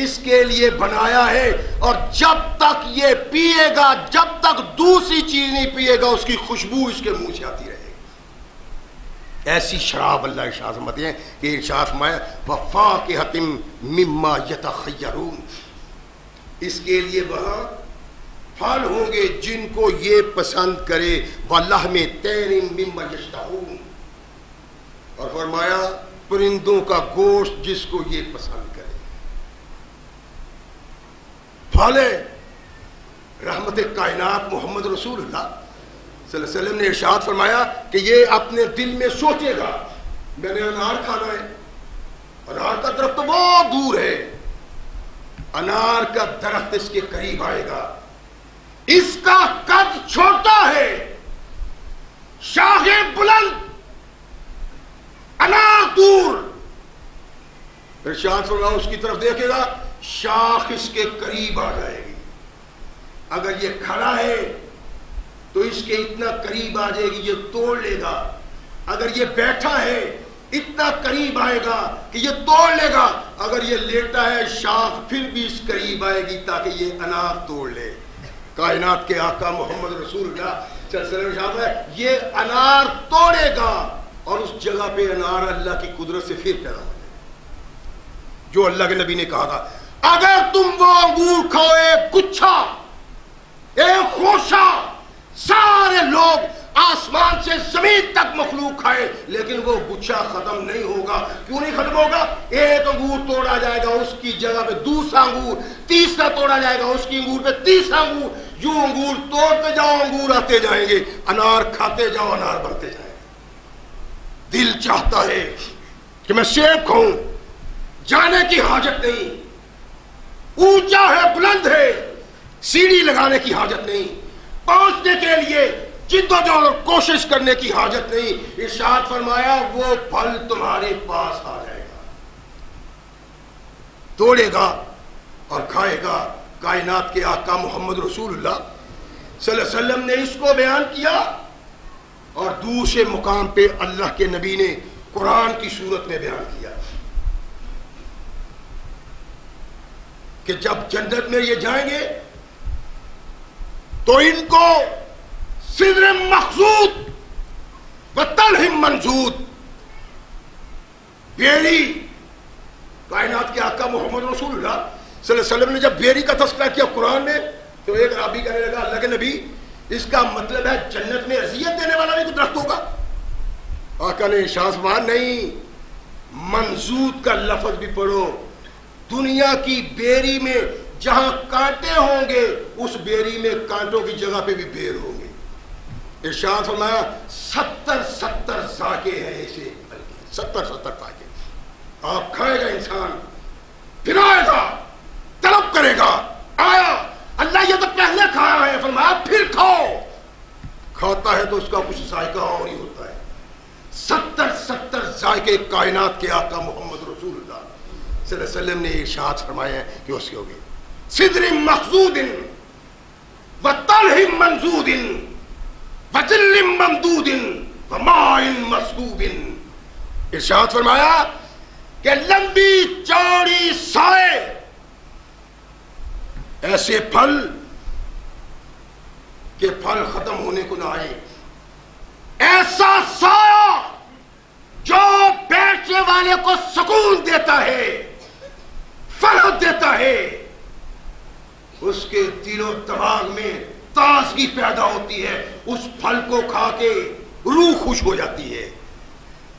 اس کے لیے بنایا ہے، اور جب تک یہ پیے گا، جب تک دوسری چیز نہیں پیے گا، اس کی خوشبو اس کے منہ سے آتی رہے گی. ایسی شراب اللہ ارشاد فرماتے ہیں کہ ارشاد فرمایا وفاکہۃ مما یتخیرون. اس کے لیے وہاں پھل ہوں گے جن کو یہ پسند کرے، وَلَحْمِ طَيْرٍ مِّمَّا يَشْتَهُونَ. اور فرمایا پرندوں کا گوشت جس کو یہ پسند کرے. پھل ہے. رحمت کائنات محمد رسول اللہ صلی اللہ علیہ وسلم نے ارشاد فرمایا کہ یہ اپنے دل میں سوچے گا میں نے انار کھانا ہے. انار کا درخت تو بہت دور ہے، انار کا درخت اس کے قریب آئے گا، اس کا قد چھوٹا ہے، شاخیں بلند، انار دور. ارشاد فرمایا اس کی طرف دیکھے گا، شاخ اس کے قریب آ جائے گی. اگر یہ کھڑا ہے تو اس کے اتنا قریب آ جائے گی، یہ توڑ لے گا. اگر یہ بیٹھا ہے اتنا قریب آئے گا کہ یہ توڑ لے گا. اگر یہ لیٹا ہے شاخ پھر بھی اس قریب آئے گی تاکہ یہ انار توڑ لے. کائنات کے آقا محمد رسول اللہ صلی اللہ علیہ وسلم ہے یہ انار توڑے گا اور اس جگہ پہ انار اللہ کی قدرت سے پھر پیدا ہو جائے. جو اللہ کے نبی نے کہا تھا اگر تم وہ انگور کھاؤ ایک گچھا، ایک خوشہ، سارے لوگ آسمان سے زمین تک مخلوق کھائے لیکن وہ گچھا ختم نہیں ہوگا. کیوں نہیں ختم ہوگا؟ ایک انگور توڑا جائے گا اس کی جگہ پہ دوسرا انگور، تیسرا توڑا جائے گا اس کی انگور پہ تیسرا انگور. یوں انگور توڑتے جاؤ انگور آتے جائیں گے، انار کھاتے جاؤ انار بنتے جائیں گے. دل چاہتا ہے کہ میں سیب کھاؤں، جانے کی حاجت نہیں. اونچا ہے، بلند ہے، سیڑھی لگانے کی حاجت نہیں. پہنچنے کے لیے جدوجہد اور کوشش کرنے کی حاجت نہیں. ارشاد فرمایا وہ پھل تمہارے پاس آ جائے گا، توڑے گا اور کھائے گا. کائنات کے آقا محمد رسول اللہ صلی اللہ علیہ وسلم نے اس کو بیان کیا اور دوسرے مقام پہ اللہ کے نبی نے قرآن کی صورت میں بیان کیا. کہ جب جنت میں یہ جائیں گے تو ان کو سدر مخضود و طلح منضود، بیری، کائنات کے آقا محمد رسول اللہ صلی اللہ علیہ وسلم نے جب بیری کا تذکرہ کیا قرآن میں تو ایک رابی کہنے لگا اللہ کے نبی اس کا مطلب ہے جنت میں اذیت دینے والا بھی کوئی درخت ہوگا؟ آقا نے ارشاد فرمایا نہیں، منضود کا لفظ بھی پڑھو، دنیا کی بیری میں جہاں کانٹے ہوں گے اس بیری میں کانٹوں کی جگہ پہ بھی بیر ہوں گے۔ ارشاد فرمایا 70 ذائقے ہیں ایسے، 70 ذائقے آپ کھائے گا، انسان پھرائے گا، طلب کرے گا، آیا اللہ یہ تو پہلے کھایا ہے، فرمایا پھر کھاؤ، کھاتا ہے تو اس کا کچھ ذائقہ اور ہی ہوتا ہے۔ 70 ذائقے کائنات کے آقا محمد رسول اللہ صلی اللہ علیہ وسلم نے ارشاد فرمایا ہے کہ اس کے ہوگے سدر مخضود و طلح منضود و ظل ممدود و ماء مسکوب۔ ارشاد فرمایا کہ لمبی چوڑی سائے، ایسے پھل کہ پھل ختم ہونے کو نہ آئے، ایسا سایہ جو بیٹھنے والے کو سکون دیتا ہے، فرحت دیتا ہے، اس کے دل و دماغ میں تازگی پیدا ہوتی ہے، اس پھل کو کھا کے روح خوش ہو جاتی ہے۔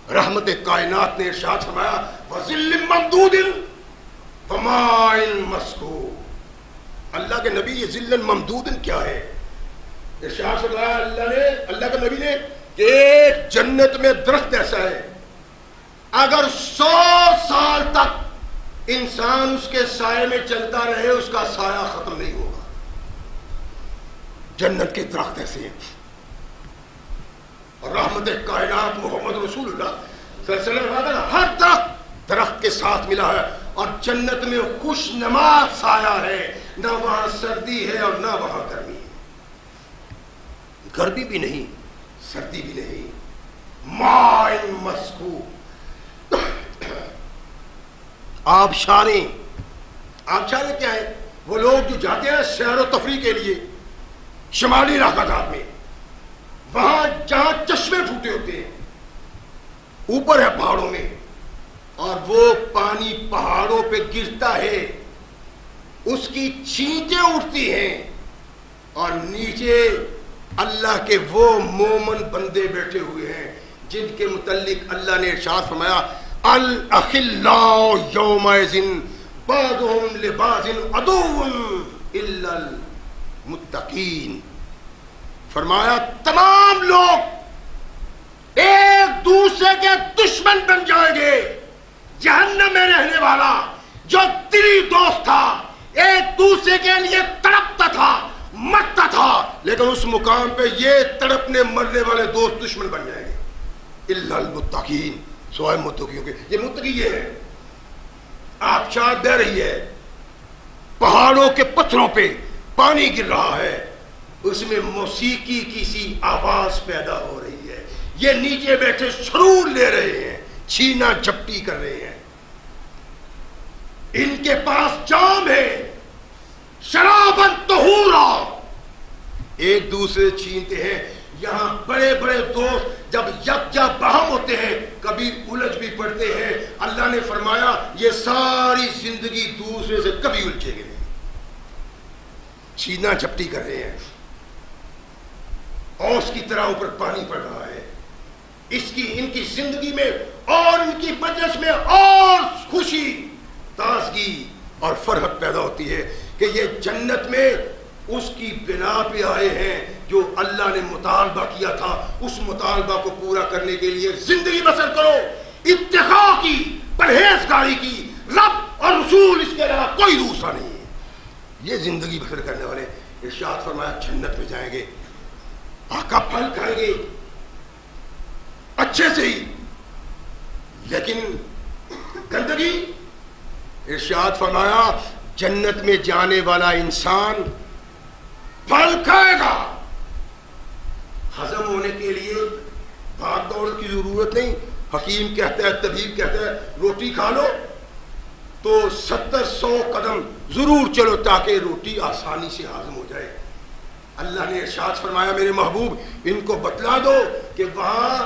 رحمت کائنات نے ارشاد فرمایا وَظِلٍّ مَمْدُودٍ وَمَاءٍ مَسْكُوبٍ۔ اللہ کے نبی یہ ظِلٍّ ممدودٍ کیا ہے؟ ارشاد فرمایا اللہ کے نبی نے کہ ایک جنت میں درخت ایسا ہے اگر 100 سال تک انسان اس کے سائے میں چلتا رہے اس کا سایہ ختم نہیں ہوگا۔ جنت کے درخت ایسے ہیں، اور رحمت کائنات محمد رسول اللہ صلی اللہ علیہ وسلم ہر درخت کے ساتھ ملا ہے، اور جنت میں خوش نما سایہ ہے، نہ وہاں سردی ہے اور نہ وہاں گرمی ہے، گرمی بھی نہیں سردی بھی نہیں۔ ماء مسکوب، آبشاریں۔ آبشاریں کیا ہے؟ وہ لوگ جو جاتے ہیں سیر و تفریح کے لیے شمالی علاقہ جات میں، وہاں جہاں چشمے پھوٹے ہوتے ہیں، اوپر ہے پہاڑوں میں، اور وہ پانی پہاڑوں پہ گرتا ہے، اس کی چھینٹیں اٹھتی ہیں، اور نیچے اللہ کے وہ مومن بندے بیٹھے ہوئے ہیں جن کے متعلق اللہ نے ارشاد فرمایا الاخلاء یومئذ بعضهم لبعض عدو الا المتقین۔ فرمایا تمام لوگ ایک دوسرے کے دشمن بن جائیں گے، جہنم میں رہنے والا جو دلی دوست تھا، ایک دوسرے کے لیے تڑپتا تھا، مرتا تھا، لیکن اس مقام پہ یہ تڑپنے مرنے والے دوست دشمن بن جائیں گے۔ الا المتقین، سوائے متقیوں کے۔ یہ متقی یہ ہے، آبشار بہ رہی ہے، پہاڑوں کے پتھروں پہ پانی گر رہا ہے، اس میں موسیقی کی سی آواز پیدا ہو رہی ہے، یہ نیچے بیٹھے سرور لے رہے ہیں، چھینا جھپٹی کر رہے ہیں، ان کے پاس جام ہے، شراباً طہورا، ایک دوسرے چھینتے ہیں۔ یہاں بڑے بڑے دوست جب یکجا باہم ہوتے ہیں کبھی الجھ بھی پڑتے ہیں، اللہ نے فرمایا یہ ساری زندگی دوسرے سے کبھی الجھے گے نہیں، چھینا جھپٹی کر رہے ہیں، اور اس کی طرح اوپر پانی پڑ رہا ہے، ان کی زندگی میں اور ان کی مجلس میں اور خوشی، تازگی اور فرحت پیدا ہوتی ہے کہ یہ جنت میں اس کی بنا پہ آئے ہیں جو اللہ نے مطالبہ کیا تھا، اس مطالبہ کو پورا کرنے کے لیے زندگی بسر کرو، اتقاء کی، پرہیزگاری کی، رب اور رسول اس کے علاوہ کوئی دوسرا نہیں ہے، یہ زندگی بسر کرنے والے۔ ارشاد فرمایا جنت میں جائیں گے، آقا پھل کھائیں گے اچھے سے ہی، لیکن گندگی۔ ارشاد فرمایا جنت میں جانے والا انسان پھل کھائے گا، ہضم ہونے کے لیے بھاگ دوڑ کی ضرورت نہیں، حکیم کہتا ہے، طبیب کہتا ہے روٹی کھا لو، تو 70-100 قدم ضرور چلو تاکہ روٹی آسانی سے ہاضم ہو جائے۔ اللہ نے ارشاد فرمایا میرے محبوب ان کو بتلا دو کہ وہاں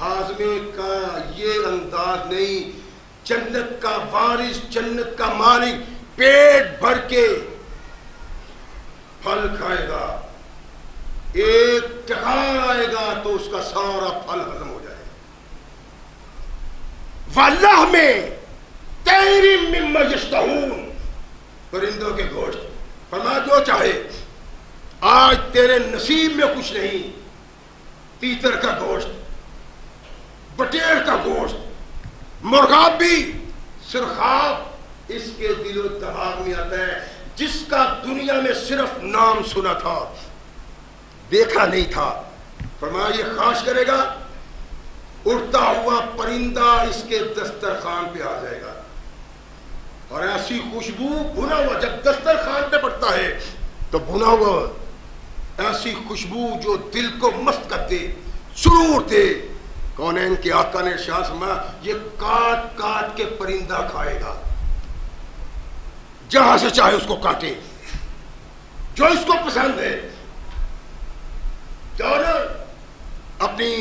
ہاضمے کا یہ انداز نہیں، جنت کا وارث، جنت کا مالک پیٹ بھر کے پھل کھائے گا، ایک ٹکار آئے گا تو اس کا سارا پھل ہضم ہو جائے گا۔ واللہ میں طیر مما یشتہون، پرندوں کے گوشت، فرمایا جو چاہے، آج تیرے نصیب میں کچھ نہیں، تیتر کا گوشت، بٹیر کا گوشت، مرغاب بھی، سرخاب، اس کے دل و دماغ میں آتا ہے جس کا دنیا میں صرف نام سنا تھا، دیکھا نہیں تھا، فرمایا یہ خواہش کرے گا، اڑتا ہوا پرندہ اس کے دسترخوان پہ آ جائے گا، اور ایسی خوشبو بھنا ہوا جب دسترخوان پہ پڑتا ہے تو بھنا ہوا ایسی خوشبو جو دل کو مست کر دے، سرور دے۔ کونین کے آقا نے ارشاد فرمایا یہ کاٹ کاٹ کے پرندہ کھائے گا، جہاں سے چاہے اس کو کاٹے، جو اس کو پسند ہے۔ نا اپنی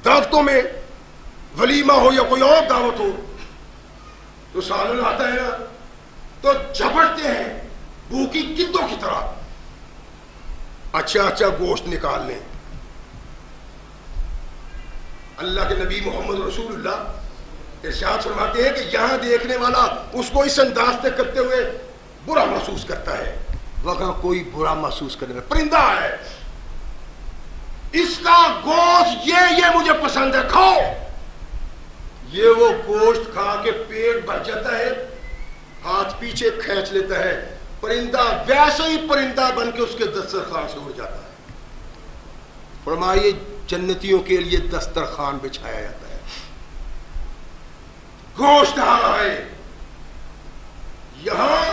دعوتوں میں ولیمہ ہو یا کوئی اور دعوت ہو تو سالن آتا ہے نا تو جھپٹتے ہیں بھوکی گدوں کی طرح، اچھا اچھا گوشت نکال لیں۔ اللہ کے نبی محمد رسول اللہ ارشاد فرماتے ہیں کہ یہاں دیکھنے والا اس کو اس انداز سے کرتے ہوئے برا محسوس کرتا ہے، وہاں کوئی برا محسوس کرنے میں پرندہ ہے، اس کا گوشت یہ مجھے پسند ہے، کھاؤ۔ یہ وہ گوشت کھا کے پیٹ بھر جاتا ہے، ہاتھ پیچھے کھینچ لیتا ہے، پرندہ ویسے ہی پرندہ بن کے اس کے دسترخوان سے اڑ جاتا ہے۔ فرمائیے جنتیوں کے لیے دسترخوان بچھایا جاتا ہے، گوشت آ رہا ہے، یہاں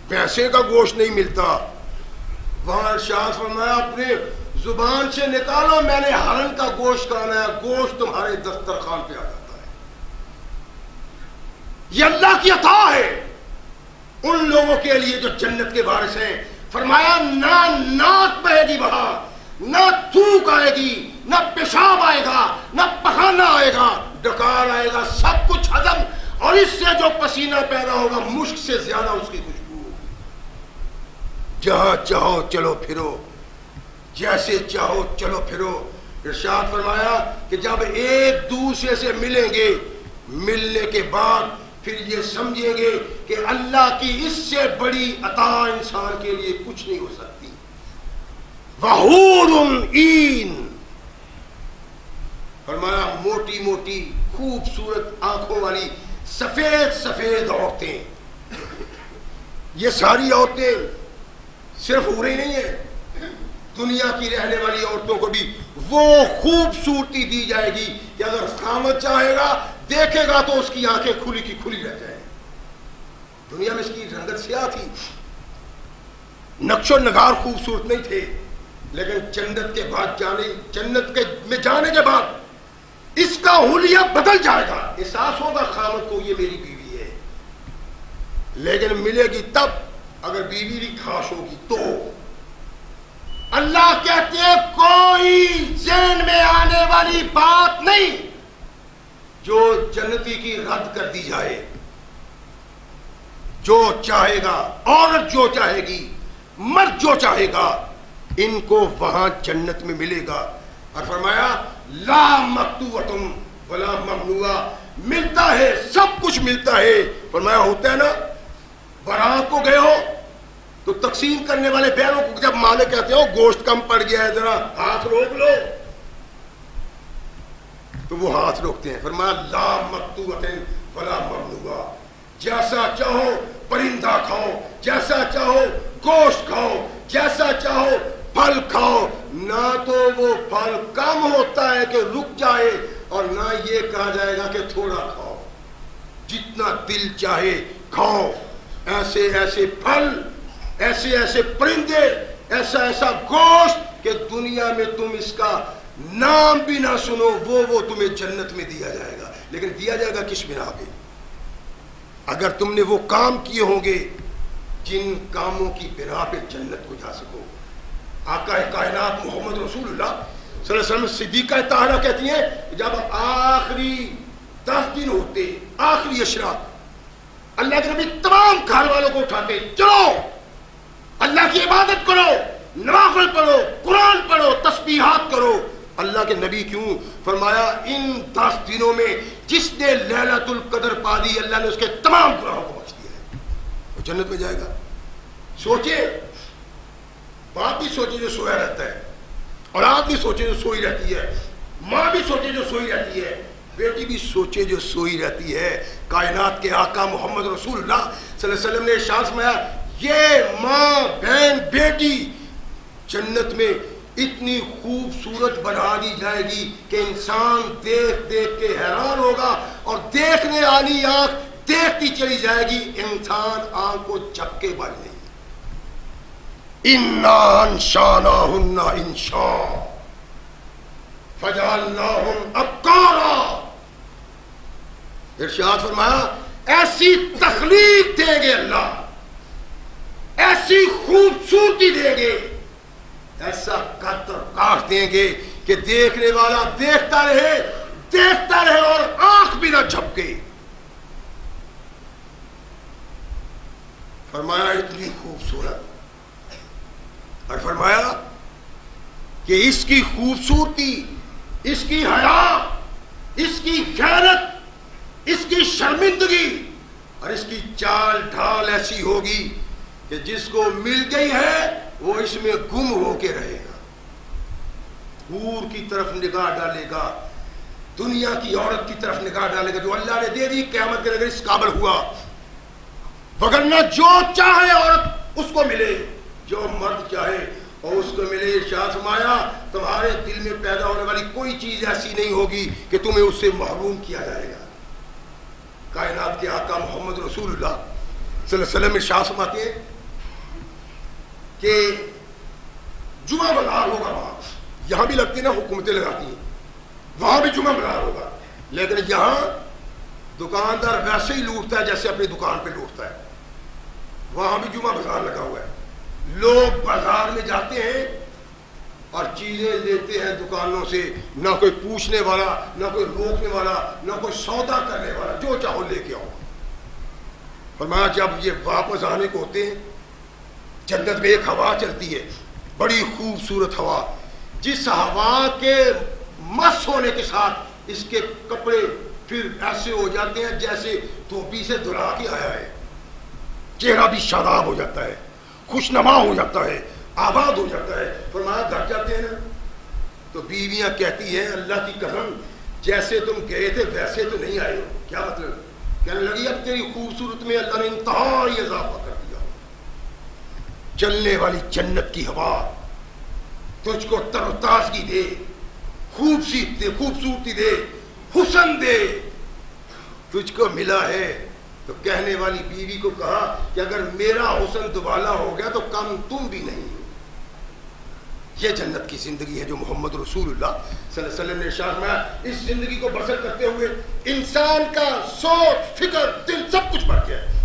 پیسے کا گوشت نہیں ملتا، وہاں ارشاد فرمایا اپنے زبان سے نکالو میں نے ہرن کا گوشت کھانا ہے، گوشت تمہارے دسترخوان پہ آ جاتا ہے۔ یہ اللہ کی عطا ہے ان لوگوں کے لیے جو جنت کے وارث ہیں۔ فرمایا نہ ناک بہے گی وہاں، نہ تھوک آئے گی، نہ پیشاب آئے گا، نہ پخانہ آئے گا، ڈکار آئے گا، سب کچھ ہضم، اور اس سے جو پسینہ پیدا ہوگا مشک سے زیادہ اس کی خوشبو ہوگی۔ جہاں چاہو چلو پھرو، جیسے چاہو چلو پھرو۔ ارشاد فرمایا کہ جب ایک دوسرے سے ملیں گے، ملنے کے بعد پھر یہ سمجھیں گے کہ اللہ کی اس سے بڑی عطا انسان کے لیے کچھ نہیں ہو سکتی۔ وَحُورٌ عِین، فرمایا موٹی موٹی خوبصورت آنکھوں والی سفید سفید عورتیں۔ یہ ساری عورتیں صرف حوریں نہیں ہیں، دنیا کی رہنے والی عورتوں کو بھی وہ خوبصورتی دی جائے گی کہ اگر خامد چاہے گا دیکھے گا تو اس کی آنکھیں کھلی کی کھلی رہ جائیں۔ دنیا میں اس کی رنگت سیاہ تھی، نقش و نگار خوبصورت نہیں تھے، لیکن جنت کے بعد جنت میں جانے کے بعد اس کا حلیہ بدل جائے گا، احساس ہوگا خامد کو یہ میری بیوی ہے، لیکن ملے گی تب اگر بیوی بھی خاص ہوگی تو۔ اللہ کہتے ہیں کوئی ذہن میں آنے والی بات نہیں جو جنتی کی رد کر دی جائے۔ جو چاہے گا، عورت جو چاہے گی، مرد جو چاہے گا، ان کو وہاں جنت میں ملے گا۔ اور فرمایا لا مقطوعۃ ولا ممنوعہ، ملتا ہے، سب کچھ ملتا ہے۔ فرمایا ہوتا ہے نا بارات کو گئے ہو تو تقسیم کرنے والے بہنوں کو جب مالک کہتے ہو گوشت کم پڑ گیا ہے ذرا ہاتھ روک لو، تو وہ ہاتھ روکتے ہیں۔ فرمایا لا مقطوعۃ ولا ممنوعہ، جیسا چاہو پرندہ کھاؤ، جیسا چاہو گوشت کھاؤ، جیسا چاہو پھل کھاؤ، نہ تو وہ پھل کم ہوتا ہے کہ رک جائے، اور نہ یہ کہا جائے گا کہ تھوڑا کھاؤ، جتنا دل چاہے کھاؤ۔ ایسے ایسے پھل، ایسے ایسے پرندے، ایسا ایسا گوشت کہ دنیا میں تم اس کا نام بھی نہ سنو، وہ تمہیں جنت میں دیا جائے گا۔ لیکن دیا جائے گا کس بنا پہ؟ اگر تم نے وہ کام کیے ہوں گے جن کاموں کی بنا پہ جنت کو جا سکو. آقا کائنات محمد رسول اللہ صلی اللہ علیہ وسلم صدیقہ طاہرہ کہتی ہیں جب آخری 10 دن ہوتے, آخری اشراء, اللہ کے نبی تمام گھر والوں کو اٹھاتے, چلو اللہ کی عبادت کرو, نوافل پڑھو, قرآن پڑھو, تسبیحات کرو. اللہ کے نبی کیوں؟ فرمایا ان 10 دنوں میں جس نے لیلۃ القدر پا دی اللہ نے اس کے تمام گناہوں کو بخش دیا ہے, وہ جنت میں جائے گا. سوچے, باپ بھی سوچے جو سویا رہتا ہے, اولاد بھی سوچے جو سوئی رہتی ہے, ماں بھی سوچے جو سوئی رہتی ہے, بیٹی بھی سوچے جو سوئی رہتی ہے. کائنات کے آقا محمد رسول اللہ صلی اللہ علیہ وسلم نے ارشاد فرمایا یہ ماں بہن بیٹی جنت میں اتنی خوبصورت بنا دی جائے گی کہ انسان دیکھ دیکھ کے حیران ہوگا, اور دیکھنے والی آنکھ دیکھتی چلی جائے گی, انسان آنکھ کو جھپکے بن لے گی. اِنَّا أَنشَأْنَاهُنَّ إِنشَاءً فَجَعَلْنَاهُمْ أَبْكَارًا. ارشاد فرمایا ایسی تخلیق دیں گے اللہ, ایسی خوبصورتی دیں گے, ایسا قد اور کاٹ دیں گے کہ دیکھنے والا دیکھتا رہے اور آنکھ بھی نہ جھپکے. فرمایا اتنی خوبصورت, اور فرمایا کہ اس کی خوبصورتی, اس کی حیا, اس کی غیرت, اس کی شرمندگی اور اس کی چال ڈھال ایسی ہوگی کہ جس کو مل گئی ہے وہ اس میں گم ہو کے رہے گا. حور کی طرف نگاہ ڈالے گا, دنیا کی عورت کی طرف نگاہ ڈالے گا جو اللہ نے دے دی, قیامت کے اگر اس قابل ہوا, وگرنہ جو چاہے عورت اس کو ملے, جو مرد چاہے اور اس کو ملے. ارشاد فرمایا تمہارے دل میں پیدا ہونے والی کوئی چیز ایسی نہیں ہوگی کہ تمہیں اس سے محروم کیا جائے گا. کائنات کے آقا محمد رسول اللہ صلی اللہ علیہ وسلم ارشاد فرماتے ہیں کہ جمعہ بازار ہوگا وہاں, یہاں بھی لگتی نا حکومتیں لگاتی ہیں, وہاں بھی جمعہ بازار ہوگا, لیکن یہاں دکاندار ویسے ہی لوٹتا ہے جیسے اپنی دکان پہ لوٹتا ہے, وہاں بھی جمعہ بازار لگا ہوا ہے. لوگ بازار میں جاتے ہیں اور چیزیں لیتے ہیں دکانوں سے, نہ کوئی پوچھنے والا, نہ کوئی روکنے والا, نہ کوئی سودا کرنے والا, جو چاہو لے کے آؤ. فرمایا جب یہ واپس آنے کو ہوتے ہیں جنت میں ایک ہوا چلتی ہے, بڑی خوبصورت ہوا, جس ہوا کے مس ہونے کے ساتھ اس کے کپڑے پھر ایسے ہو جاتے ہیں جیسے دھوبی سے دھلا کے آیا ہے, چہرہ بھی شاداب ہو جاتا ہے, خوشنما ہو جاتا ہے, آباد ہو جاتا ہے. فرمایا گھر جاتے ہیں نا تو بیویاں کہتی ہیں اللہ کی قسم جیسے تم گئے تھے ویسے تو نہیں آئے ہو. کیا مطلب؟ کہنے لگی اب تیری خوبصورت میں اللہ نے انتہائی اضافہ کر دیا, چلنے والی جنت کی ہوا تجھ کو تر و تازگی دے, خوبصورتی دے, حسن دے, تجھ کو ملا ہے. تو کہنے والی بیوی کو کہا کہ اگر میرا حسن دوبالا ہو گیا تو کم تم بھی نہیں ہو. یہ جنت کی زندگی ہے جو محمد رسول اللہ صلی اللہ علیہ وسلم نے ارشاد فرمایا. اس زندگی کو بسر کرتے ہوئے انسان کا سوچ, فکر, دل سب کچھ بڑھ گیا ہے.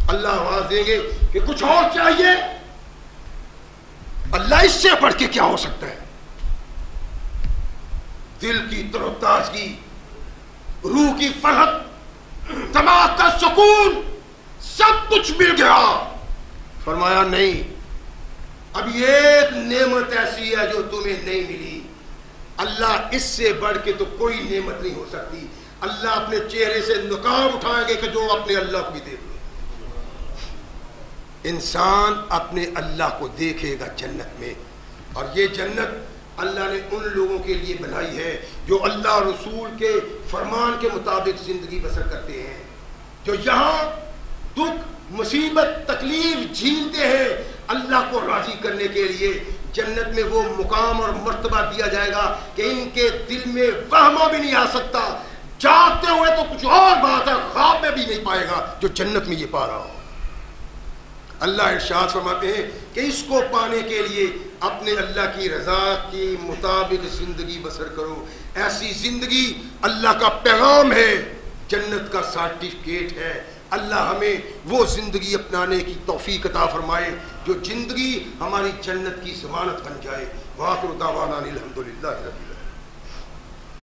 اللہ آواز دیں گے کہ کچھ اور چاہیے. اللہ اس سے بڑھ کے کیا ہو سکتا ہے؟ دل کی تر و تازگی, روح کی فرحت, دماغ کا سکون, سب کچھ مل گیا. فرمایا نہیں, اب ایک نعمت ایسی ہے جو تمہیں نہیں ملی. اللہ اس سے بڑھ کے تو کوئی نعمت نہیں ہو سکتی. اللہ اپنے چہرے سے نقاب اٹھائیں گے کہ جو اپنے اللہ کو بھی دیکھ لو. انسان اپنے اللہ کو دیکھے گا جنت میں, اور یہ جنت اللہ نے ان لوگوں کے لیے بنائی ہے جو اللہ رسول کے فرمان کے مطابق زندگی بسر کرتے ہیں, جو یہاں دکھ, مصیبت, تکلیف جھیلتے ہیں اللہ کو راضی کرنے کے لیے. جنت میں وہ مقام اور مرتبہ دیا جائے گا کہ ان کے دل میں وہمہ بھی نہیں آ سکتا. جاگتے ہوئے تو کچھ اور بات ہے, خواب میں بھی نہیں پائے گا جو جنت میں یہ پا رہا ہو. اللہ ارشاد فرماتے ہیں کہ اس کو پانے کے لیے اپنے اللہ کی رضا کے مطابق زندگی بسر کرو. ایسی زندگی اللہ کا پیغام ہے، جنت کا سرٹیفکیٹ ہے. اللہ ہمیں وہ زندگی اپنانے کی توفیق عطا فرمائے جو زندگی ہماری جنت کی ضمانت بن جائے. وآخر دعوانا الحمدللہ رب العالمین.